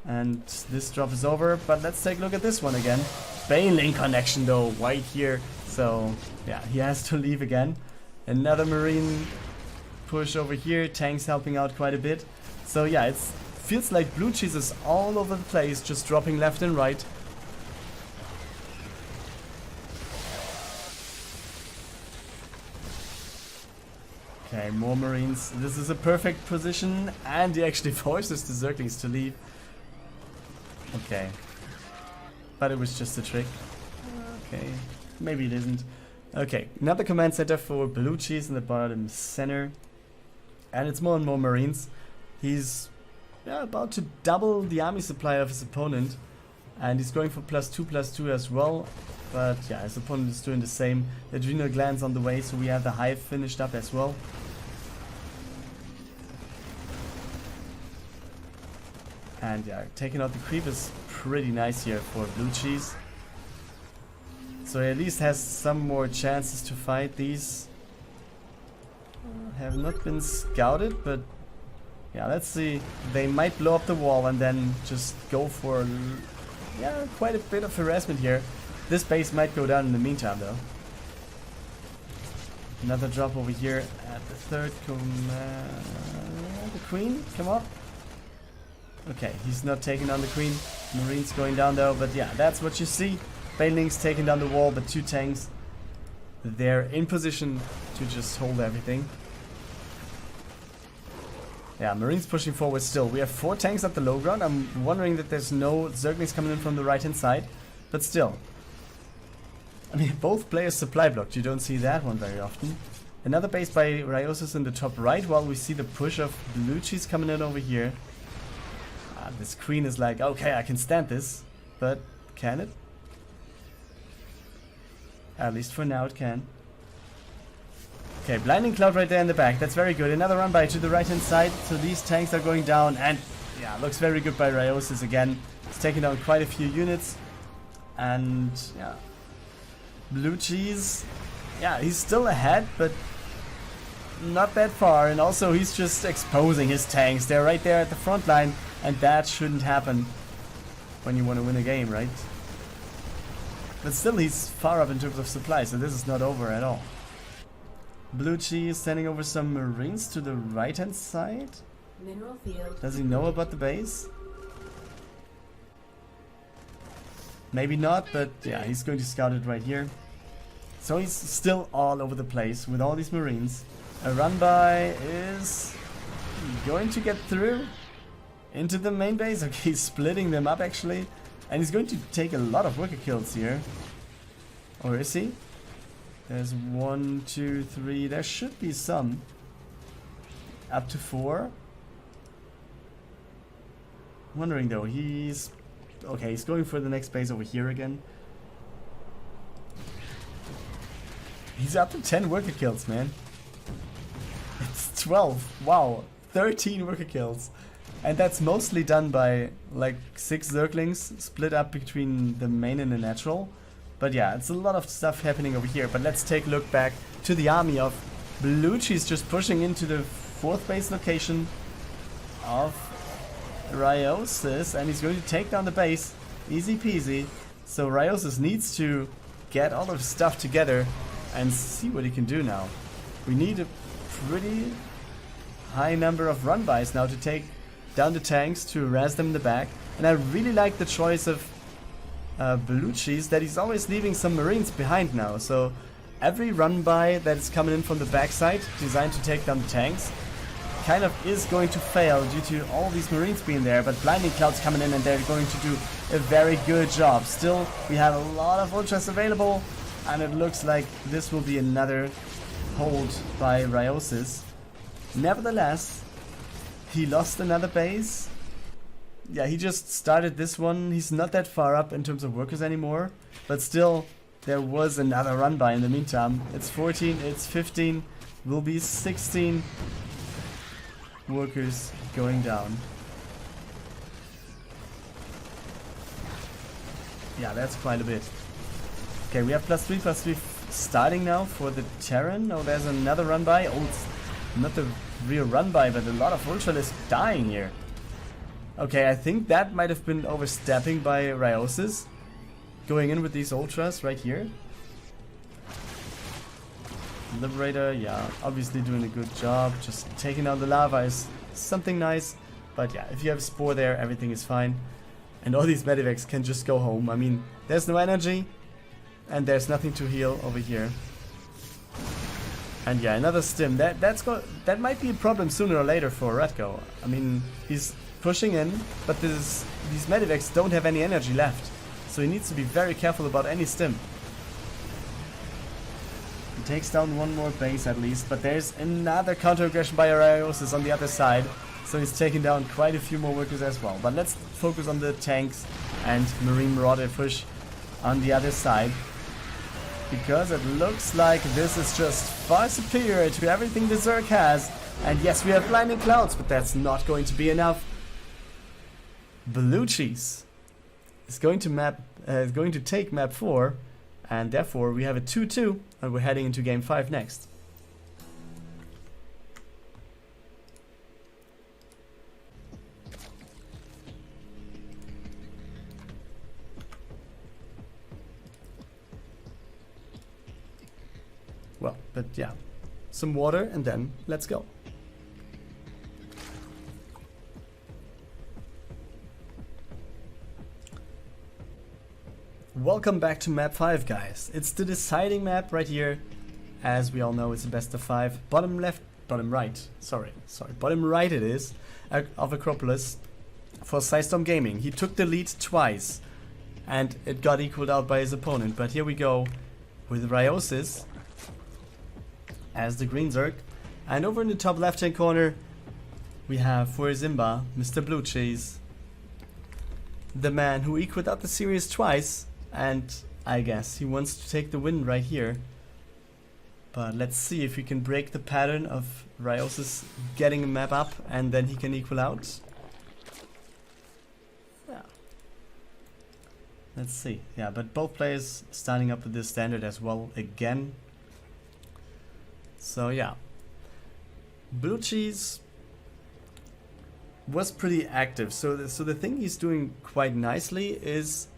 And this drop is over, but let's take a look at this one again. Bailing connection though, right here. So yeah, he has to leave again. Another Marine push over here, tanks helping out quite a bit. So yeah, it feels like Blue Cheese is all over the place, just dropping left and right. Okay, more Marines. This is a perfect position, and he actually forces the Zerglings to leave. Okay. But it was just a trick. Okay. Maybe it isn't. Okay, another command center for Blue Cheese in the bottom center. And it's more and more Marines. He's about to double the army supply of his opponent. And he's going for +2/+2 as well. But yeah, his opponent is doing the same. The adrenal glands on the way, so we have the hive finished up as well. And yeah, taking out the creep is pretty nice here for Blue Cheese. So he at least has some more chances to fight. These have not been scouted, but yeah, let's see. They might blow up the wall and then just go for quite a bit of harassment here. This base might go down in the meantime though. Another drop over here at the third command. The Queen, come on. Okay, he's not taking down the Queen. Marines going down though, but yeah, that's what you see. Bailings taking down the wall, but 2 tanks. They're in position to just hold everything. Yeah, Marines pushing forward still. We have 4 tanks at the low ground. I'm wondering that there's no Zerglings coming in from the right hand side, but still. I mean, both players supply blocked. You don't see that one very often. Another base by Ryosis in the top right, while we see the push of Blue Cheese coming in over here. This Queen is like, okay, I can stand this, but can it? At least for now it can. Okay, Blinding Cloud right there in the back. That's very good. Another run by to the right hand side. So these tanks are going down, and yeah, looks very good by Ryosis again. It's taking down quite a few units. And yeah, Blue Cheese, yeah, he's still ahead, but not that far. And also he's just exposing his tanks. They're right there at the front line, and that shouldn't happen when you want to win a game, right? But still, he's far up in terms of supply, so this is not over at all. Blue Cheese sending over some Marines to the right hand side. Mineral field. Does he know about the base? Maybe not, but yeah, he's going to scout it right here. So he's still all over the place with all these Marines. A run by is going to get through into the main base. Okay, he's splitting them up actually. And he's going to take a lot of worker kills here. Or is he? There's 1, 2, 3. There should be some. Up to 4. Wondering though, he's... Okay, he's going for the next base over here again. He's up to 10 worker kills, man. It's 12. Wow. 13 worker kills. And that's mostly done by like 6 Zerglings split up between the main and the natural. But yeah, it's a lot of stuff happening over here. But let's take a look back to the army of Blue Cheese just pushing into the 4th base location of Ryosis. And he's going to take down the base. Easy peasy. So Ryosis needs to get all of his stuff together and see what he can do now. We need a pretty high number of run-bys now to take down the tanks, to harass them in the back. And I really like the choice of Blue Cheese, that he's always leaving some Marines behind now. So every run-by that is coming in from the backside, designed to take down the tanks, kind of is going to fail due to all these Marines being there. But Blinding Cloud's coming in and they're going to do a very good job. Still, we have a lot of Ultras available, and it looks like this will be another hold by Ryosis. Nevertheless, he lost another base, yeah, he just started this one. He's not that far up in terms of workers anymore, but still, there was another run by in the meantime. It's 14, it's 15, will be 16 workers going down. Yeah, that's quite a bit. Okay, we have +3/+3 starting now for the Terran. Oh, there's another run by. Oh, it's not the real run by, but a lot of Ultralists dying here. Okay, I think that might have been overstepping by Ryosis. Going in with these Ultras right here. Liberator, yeah, obviously doing a good job. Just taking out the lava is something nice. But yeah, if you have Spore there, everything is fine. And all these Medivacs can just go home. I mean, there's no energy. And there's nothing to heal over here. And yeah, another stim. That might be a problem sooner or later for Radko. I mean, he's pushing in, but these Medivacs don't have any energy left. So he needs to be very careful about any stim. He takes down one more base at least, but there's another counter-aggression by Ryosis on the other side. So he's taking down quite a few more workers as well. But let's focus on the tanks and Marine Marauder push on the other side. Because it looks like this is just far superior to everything the Zerg has. And yes, we have blinding clouds, but that's not going to be enough. Blue Cheese is going to take map 4, and therefore we have a 2-2, and we're heading into game 5 next. Well, but yeah, some water and then let's go. Welcome back to map 5, guys. It's the deciding map right here. As we all know, it's a best of 5. Bottom right it is, of Acropolis for System Gaming. He took the lead twice and it got equaled out by his opponent. But here we go with Ryosis as the green Zerg. And over in the top left hand corner we have for Zimba, Mr. Blue Cheese, the man who equaled out the series twice, and I guess he wants to take the win right here. But let's see if we can break the pattern of Ryosis getting a map up and then he can equal out. Yeah. Let's see. Yeah, but both players starting up with this standard as well again. So yeah, Blue Cheese was pretty active. So the thing he's doing quite nicely is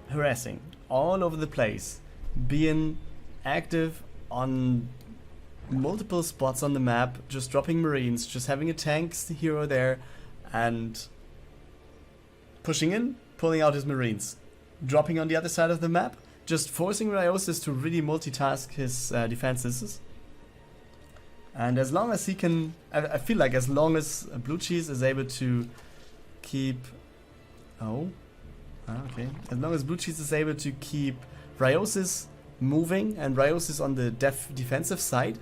harassing all over the place, being active on multiple spots on the map, just dropping Marines, just having a tank here or there, and pushing in, pulling out his Marines, dropping on the other side of the map, just forcing Ryosis to really multitask his defenses. And as long as he can, I feel like as long as Blue Cheese is able to keep, okay, as long as Blue Cheese is able to keep Ryosis moving and Ryosis on the defensive side,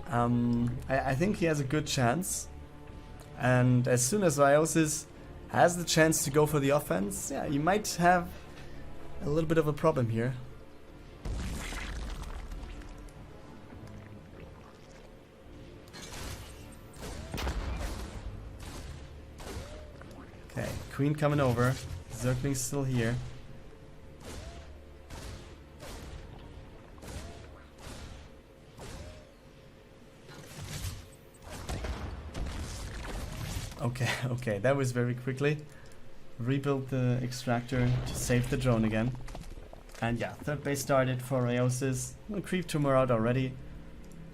I think he has a good chance. And as soon as Ryosis has the chance to go for the offense, yeah, you might have a little bit of a problem here. Okay, Queen coming over, Zergling's still here. Okay, that was very quickly. Rebuild the extractor to save the drone again. And yeah, third base started for Ryosis. We'll creep tumor out already.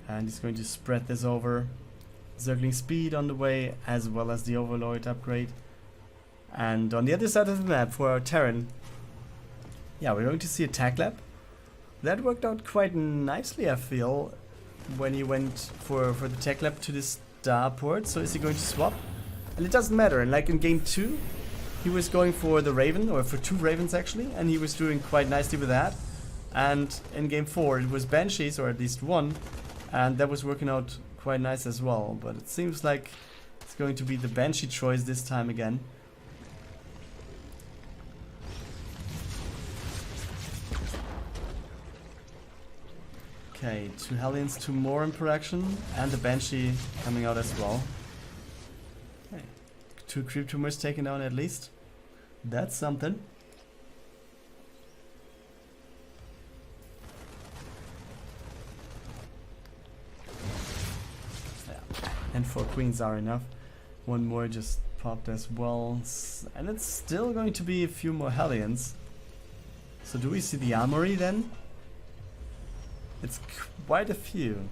And he's going to spread this over. Zergling speed on the way, as well as the Overlord upgrade. And on the other side of the map for our Terran, yeah, we're going to see a tag lab. That worked out quite nicely, I feel, when he went for the tag lab to the starport. So is he going to swap? And it doesn't matter. And like in game 2, he was going for the Raven, or for 2 Ravens actually, and he was doing quite nicely with that. And in game 4 it was Banshees, or at least one, and that was working out quite nice as well. But it seems like it's going to be the Banshee choice this time again. Okay, 2 Hellions, 2 more in production, and the Banshee coming out as well. Okay. 2 Creep Tumors taken down at least. That's something. Yeah. And 4 Queens are enough. 1 more just popped as well. And it's still going to be a few more Hellions. So do we see the armory then? It's quite a few.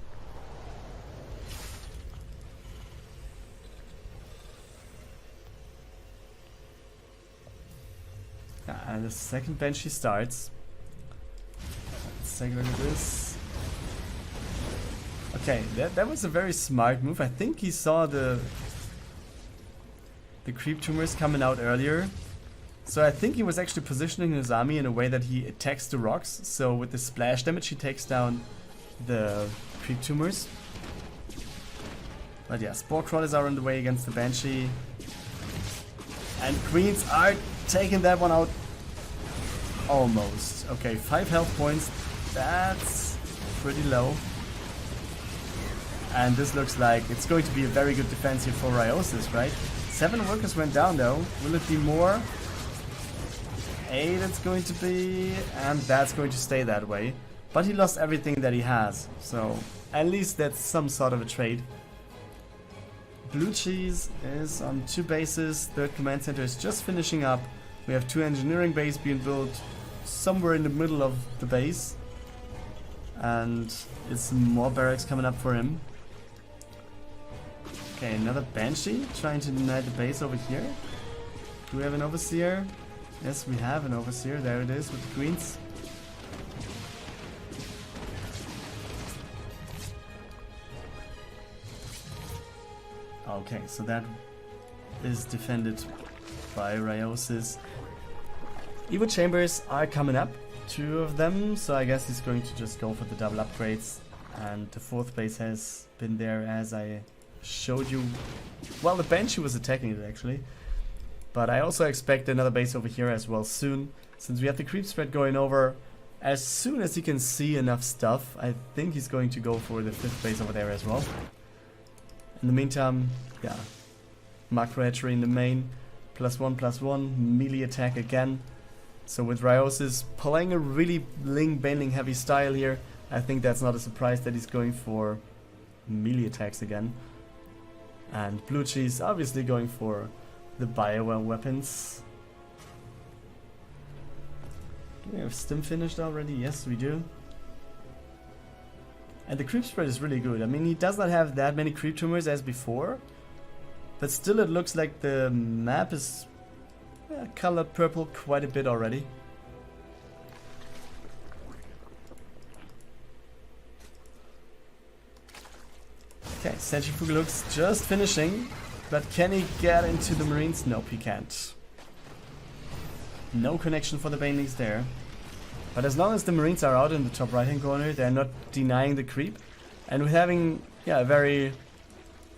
And the second Banshee starts. Let's take a look at this. Okay, that was a very smart move. I think he saw the Creep Tumors coming out earlier. So I think he was actually positioning his army in a way that he attacks the rocks. So with the splash damage he takes down the Creep Tumors. But yeah, Spore Crawlers are on the way against the Banshee. And Queens are taking that one out. Almost. Okay, 5 health points. That's pretty low. And this looks like it's going to be a very good defense here for Ryosis, right? 7 workers went down though. Will it be more? 8 it's going to be, and that's going to stay that way. But he lost everything that he has, so at least that's some sort of a trade. Blue Cheese is on 2 bases, 3rd command center is just finishing up. We have 2 engineering bases being built somewhere in the middle of the base. And it's more barracks coming up for him. Okay, another Banshee trying to deny the base over here. Do we have an Overseer? Yes, we have an Overseer. There it is with the Queens. Okay, so that is defended by Ryosis. Evo Chambers are coming up, 2 of them, so I guess he's going to just go for the double upgrades. And the 4th base has been there as I showed you. Well, the Banshee was attacking it actually. But I also expect another base over here as well soon. Since we have the creep spread going over, as soon as he can see enough stuff, I think he's going to go for the 5th base over there as well. In the meantime, yeah, Macro Hatchery in the main, +1/+1, melee attack again. So with Ryosis playing a really Ling Bending heavy style here, I think that's not a surprise that he's going for melee attacks again. And Blue Cheese obviously going for the Bioware weapons. Do we have Stim finished already? Yes, we do. And the creep spread is really good. I mean, he does not have that many creep tumors as before, but still it looks like the map is colored purple quite a bit already. Okay, Centrifugalux just finishing. But can he get into the Marines? Nope, he can't. No connection for the Banelings there. But as long as the Marines are out in the top right hand corner, they're not denying the creep. And with having a very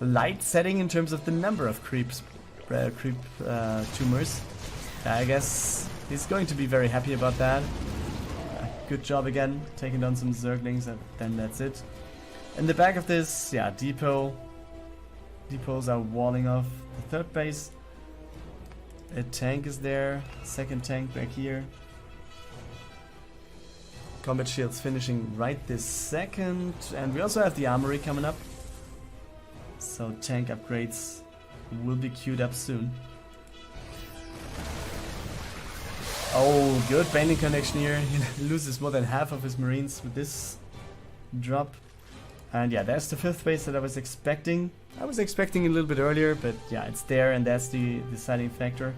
light setting in terms of the number of creep tumors, I guess he's going to be very happy about that. Good job again, taking down some Zerglings, and then that's it. In the back of this, yeah, depots are walling off the 3rd base. A tank is there, 2nd tank back here. Combat shields finishing right this second, and we also have the armory coming up. So tank upgrades will be queued up soon. Oh, good binding connection here. He loses more than half of his Marines with this drop. And yeah, that's the 5th base that I was expecting. I was expecting a little bit earlier, but yeah, it's there, and that's the deciding factor.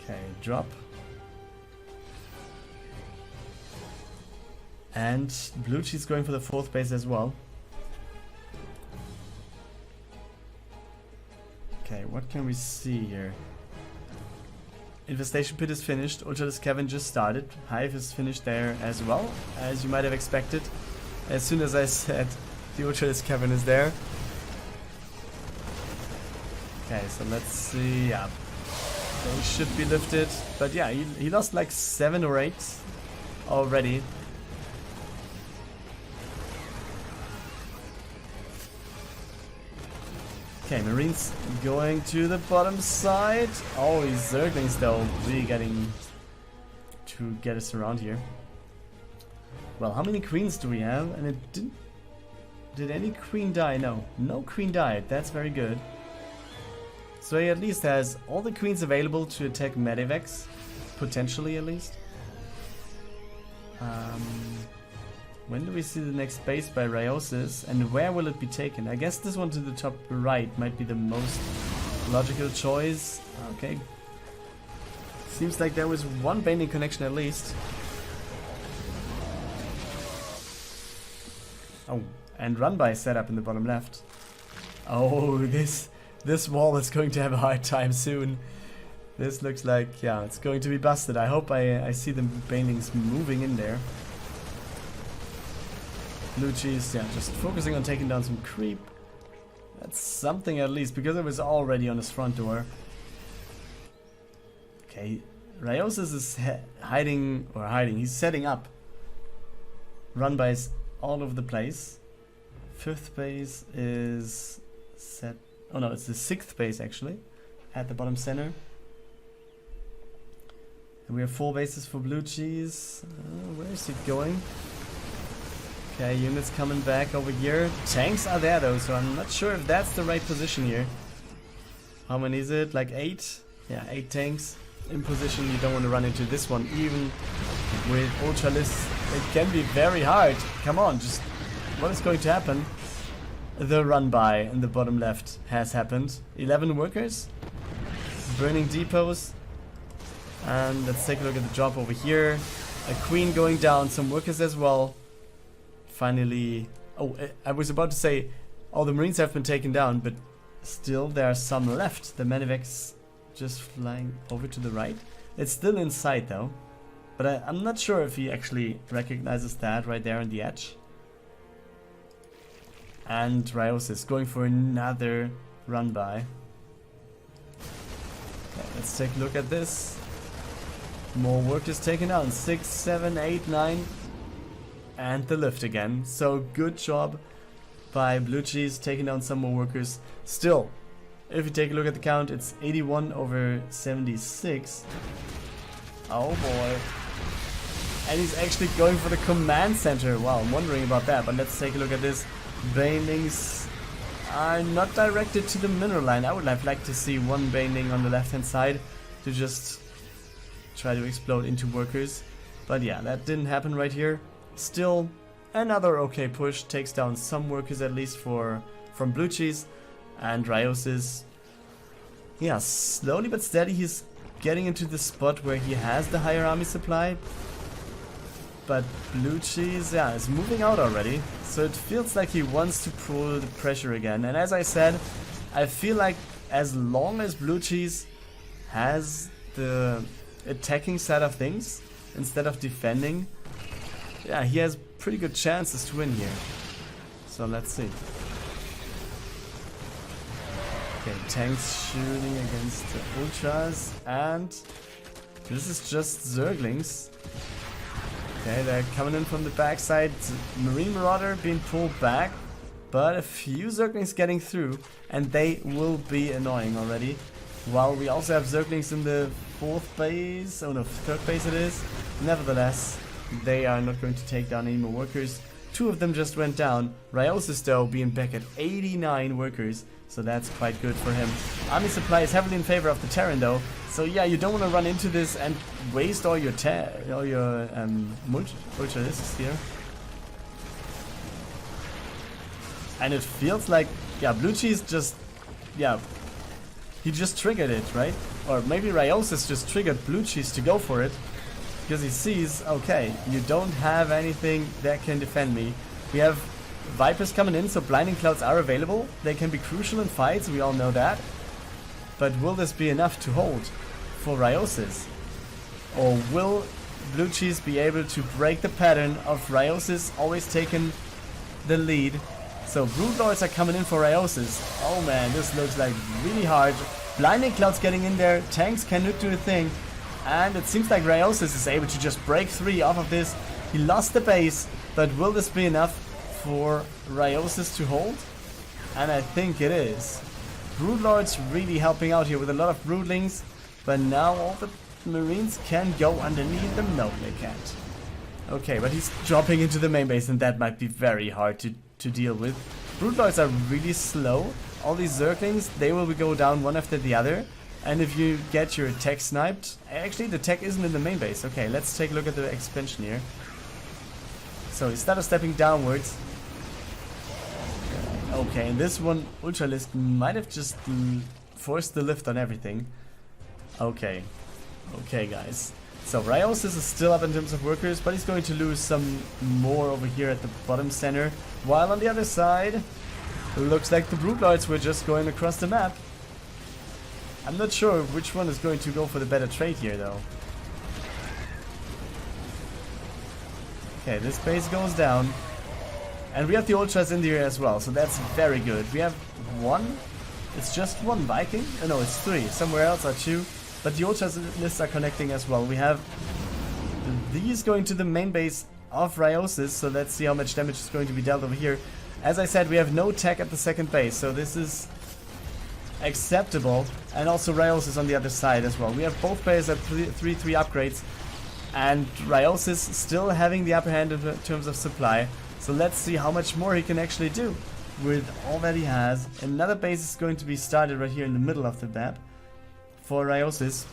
Okay, drop. And Blue Cheese going for the 4th base as well. Okay, what can we see here? Infestation Pit is finished, Ultralisk Cavern just started, Hive is finished there as well, as you might have expected. As soon as I said The Ultralis Cavern is there. Okay, so let's see. Yeah, they should be lifted. But yeah, he lost like 7 or 8 already. Okay, Marines going to the bottom side. Oh, these Zerglings though, really getting to get us around here. Well, how many queens do we have? And it didn't... Did any queen die? No. No queen died. That's very good. So he at least has all the queens available to attack Medivacs. Potentially, at least. When do we see the next base by Ryosis? And where will it be taken? I guess this one to the top right might be the most logical choice. Okay. Seems like there was one binding connection at least. Oh, and run by setup in the bottom left. Oh, this wall is going to have a hard time soon. This looks like, yeah, it's going to be busted. I hope I see the bindings moving in there. Blue cheese, yeah, just focusing on taking down some creep. That's something at least, because it was already on his front door. Okay, Ryosis is hiding, he's setting up. Run bys all over the place. 5th base is set, oh no, it's the 6th base actually, at the bottom center. And we have 4 bases for blue cheese. Where is it going? Okay, units coming back over here. Tanks are there though, so I'm not sure if that's the right position here. How many is it? Like 8? Yeah, 8 tanks in position. You don't want to run into this one. Even with Ultralis, it can be very hard. Come on, just what is going to happen? The run by in the bottom left has happened. 11 workers. Burning depots. And let's take a look at the drop over here. A queen going down, some workers as well. Finally, oh, I was about to say all the Marines have been taken down, but still there are some left. The Medivacs just flying over to the right. It's still in sight though, but I'm not sure if he actually recognizes that right there on the edge. And Ryosis going for another run by. Okay, let's take a look at this. More workers taken down. 6, 7, 8, 9. And the lift again. So good job by Blue Cheese taking down some more workers. Still, if you take a look at the count, it's 81 over 76. Oh boy. And he's actually going for the command center. Wow, I'm wondering about that. But let's take a look at this. Banelings are not directed to the mineral line. I would have liked to see one baneling on the left hand side to just try to explode into workers. But yeah, that didn't happen right here. Still, another okay push, takes down some workers at least from Blue Cheese. And Ryosis, yeah, slowly but steady he's getting into the spot where he has the higher army supply. But Blue Cheese, yeah, is moving out already. So it feels like he wants to pull the pressure again. And as I said, I feel like as long as Blue Cheese has the attacking side of things instead of defending, yeah, he has pretty good chances to win here. So let's see. Okay, tanks shooting against the Ultras, and this is just Zerglings. Okay, they're coming in from the backside. Marine Marauder being pulled back, but a few Zerglings getting through, and they will be annoying already. While we also have Zerglings in the 4th base, oh no, 3rd base it is. Nevertheless, they are not going to take down any more workers. 2 of them just went down. Ryosis though being back at 89 workers, so that's quite good for him. Army supply is heavily in favor of the Terran though, so yeah, you don't want to run into this and waste all your Ultralisks here. And it feels like, yeah, Blue Cheese just, yeah, he just triggered it, right? Or maybe Ryosis just triggered Blue Cheese to go for it. Because he sees, okay, you don't have anything that can defend me. We have Vipers coming in, so Blinding Clouds are available. They can be crucial in fights, we all know that. But will this be enough to hold for Ryosis? Or will Blue Cheese be able to break the pattern of Ryosis always taking the lead So Broodlords are coming in for Ryosis. Oh man, this looks like really hard. Blinding Cloud's getting in there. Tanks cannot do a thing. And it seems like Ryosis is able to just break 3 off of this. He lost the base, but will this be enough for Ryosis to hold? And I think it is. Broodlords really helping out here with a lot of Broodlings. But now all the Marines can go underneath them. No, they can't. Okay, but he's dropping into the main base, and that might be very hard to deal with. Broodlords are really slow. All these Zerglings, they will go down one after the other. And if you get your tech sniped... Actually, the tech isn't in the main base. Okay, let's take a look at the expansion here. So he started stepping downwards. Okay, and this one, Ultralisk might have just forced the lift on everything. Okay. Okay, guys. So Ryosis is still up in terms of workers, but he's going to lose some more over here at the bottom center. While on the other side, it looks like the Broodlords were just going across the map. I'm not sure which one is going to go for the better trade here, though. Okay, this base goes down. And we have the Ultras in here as well, so that's very good. We have one. It's just one Viking? Oh, no, it's 3. Somewhere else are 2. But the Ultras lists are connecting as well. We have these going to the main base of Ryosis, so let's see how much damage is going to be dealt over here. As I said, we have no tech at the second base, so this is acceptable. And also Ryosis on the other side as well. We have both bases at 3-3 upgrades, and Ryosis still having the upper hand in terms of supply. So let's see how much more he can actually do with all that he has. Another base is going to be started right here in the middle of the map for Ryosis.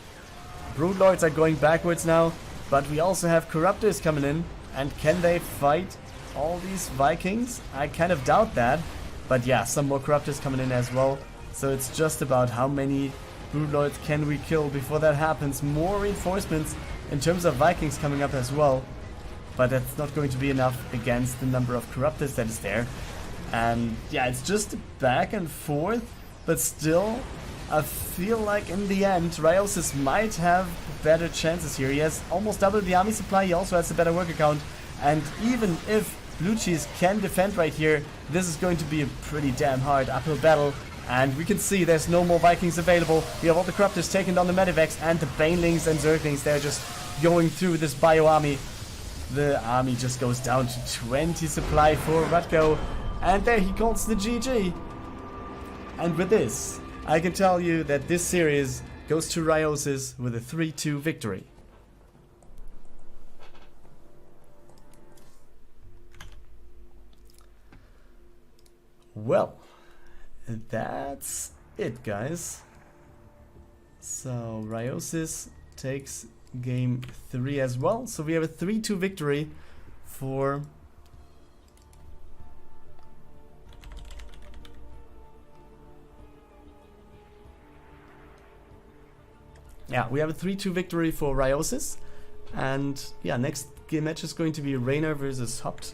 Broodlords are going backwards now, but we also have Corruptors coming in. And can they fight all these Vikings? I kind of doubt that. But yeah, some more Corruptors coming in as well. So it's just about how many Broodlords can we kill before that happens. More reinforcements in terms of Vikings coming up as well. But that's not going to be enough against the number of Corruptors that is there. And yeah, it's just back and forth. But still, I feel like in the end, Ryosis might have better chances here. He has almost double the army supply. He also has a better worker count. And even if Blue Cheese can defend right here, this is going to be a pretty damn hard uphill battle. And we can see there's no more Vikings available. We have all the Corruptors taking down the Medivacs, and the Banelings and Zerglings. They're just going through this bio army. The army just goes down to 20 supply for Radko. And there he calls the GG. And with this, I can tell you that this series goes to Ryosis with a 3-2 victory. Well, that's it, guys. So Ryosis takes game 3 as well. So we have a 3-2 victory for we have a 3-2 victory for Ryosis. And yeah, next game match is going to be Rainer versus Hopt.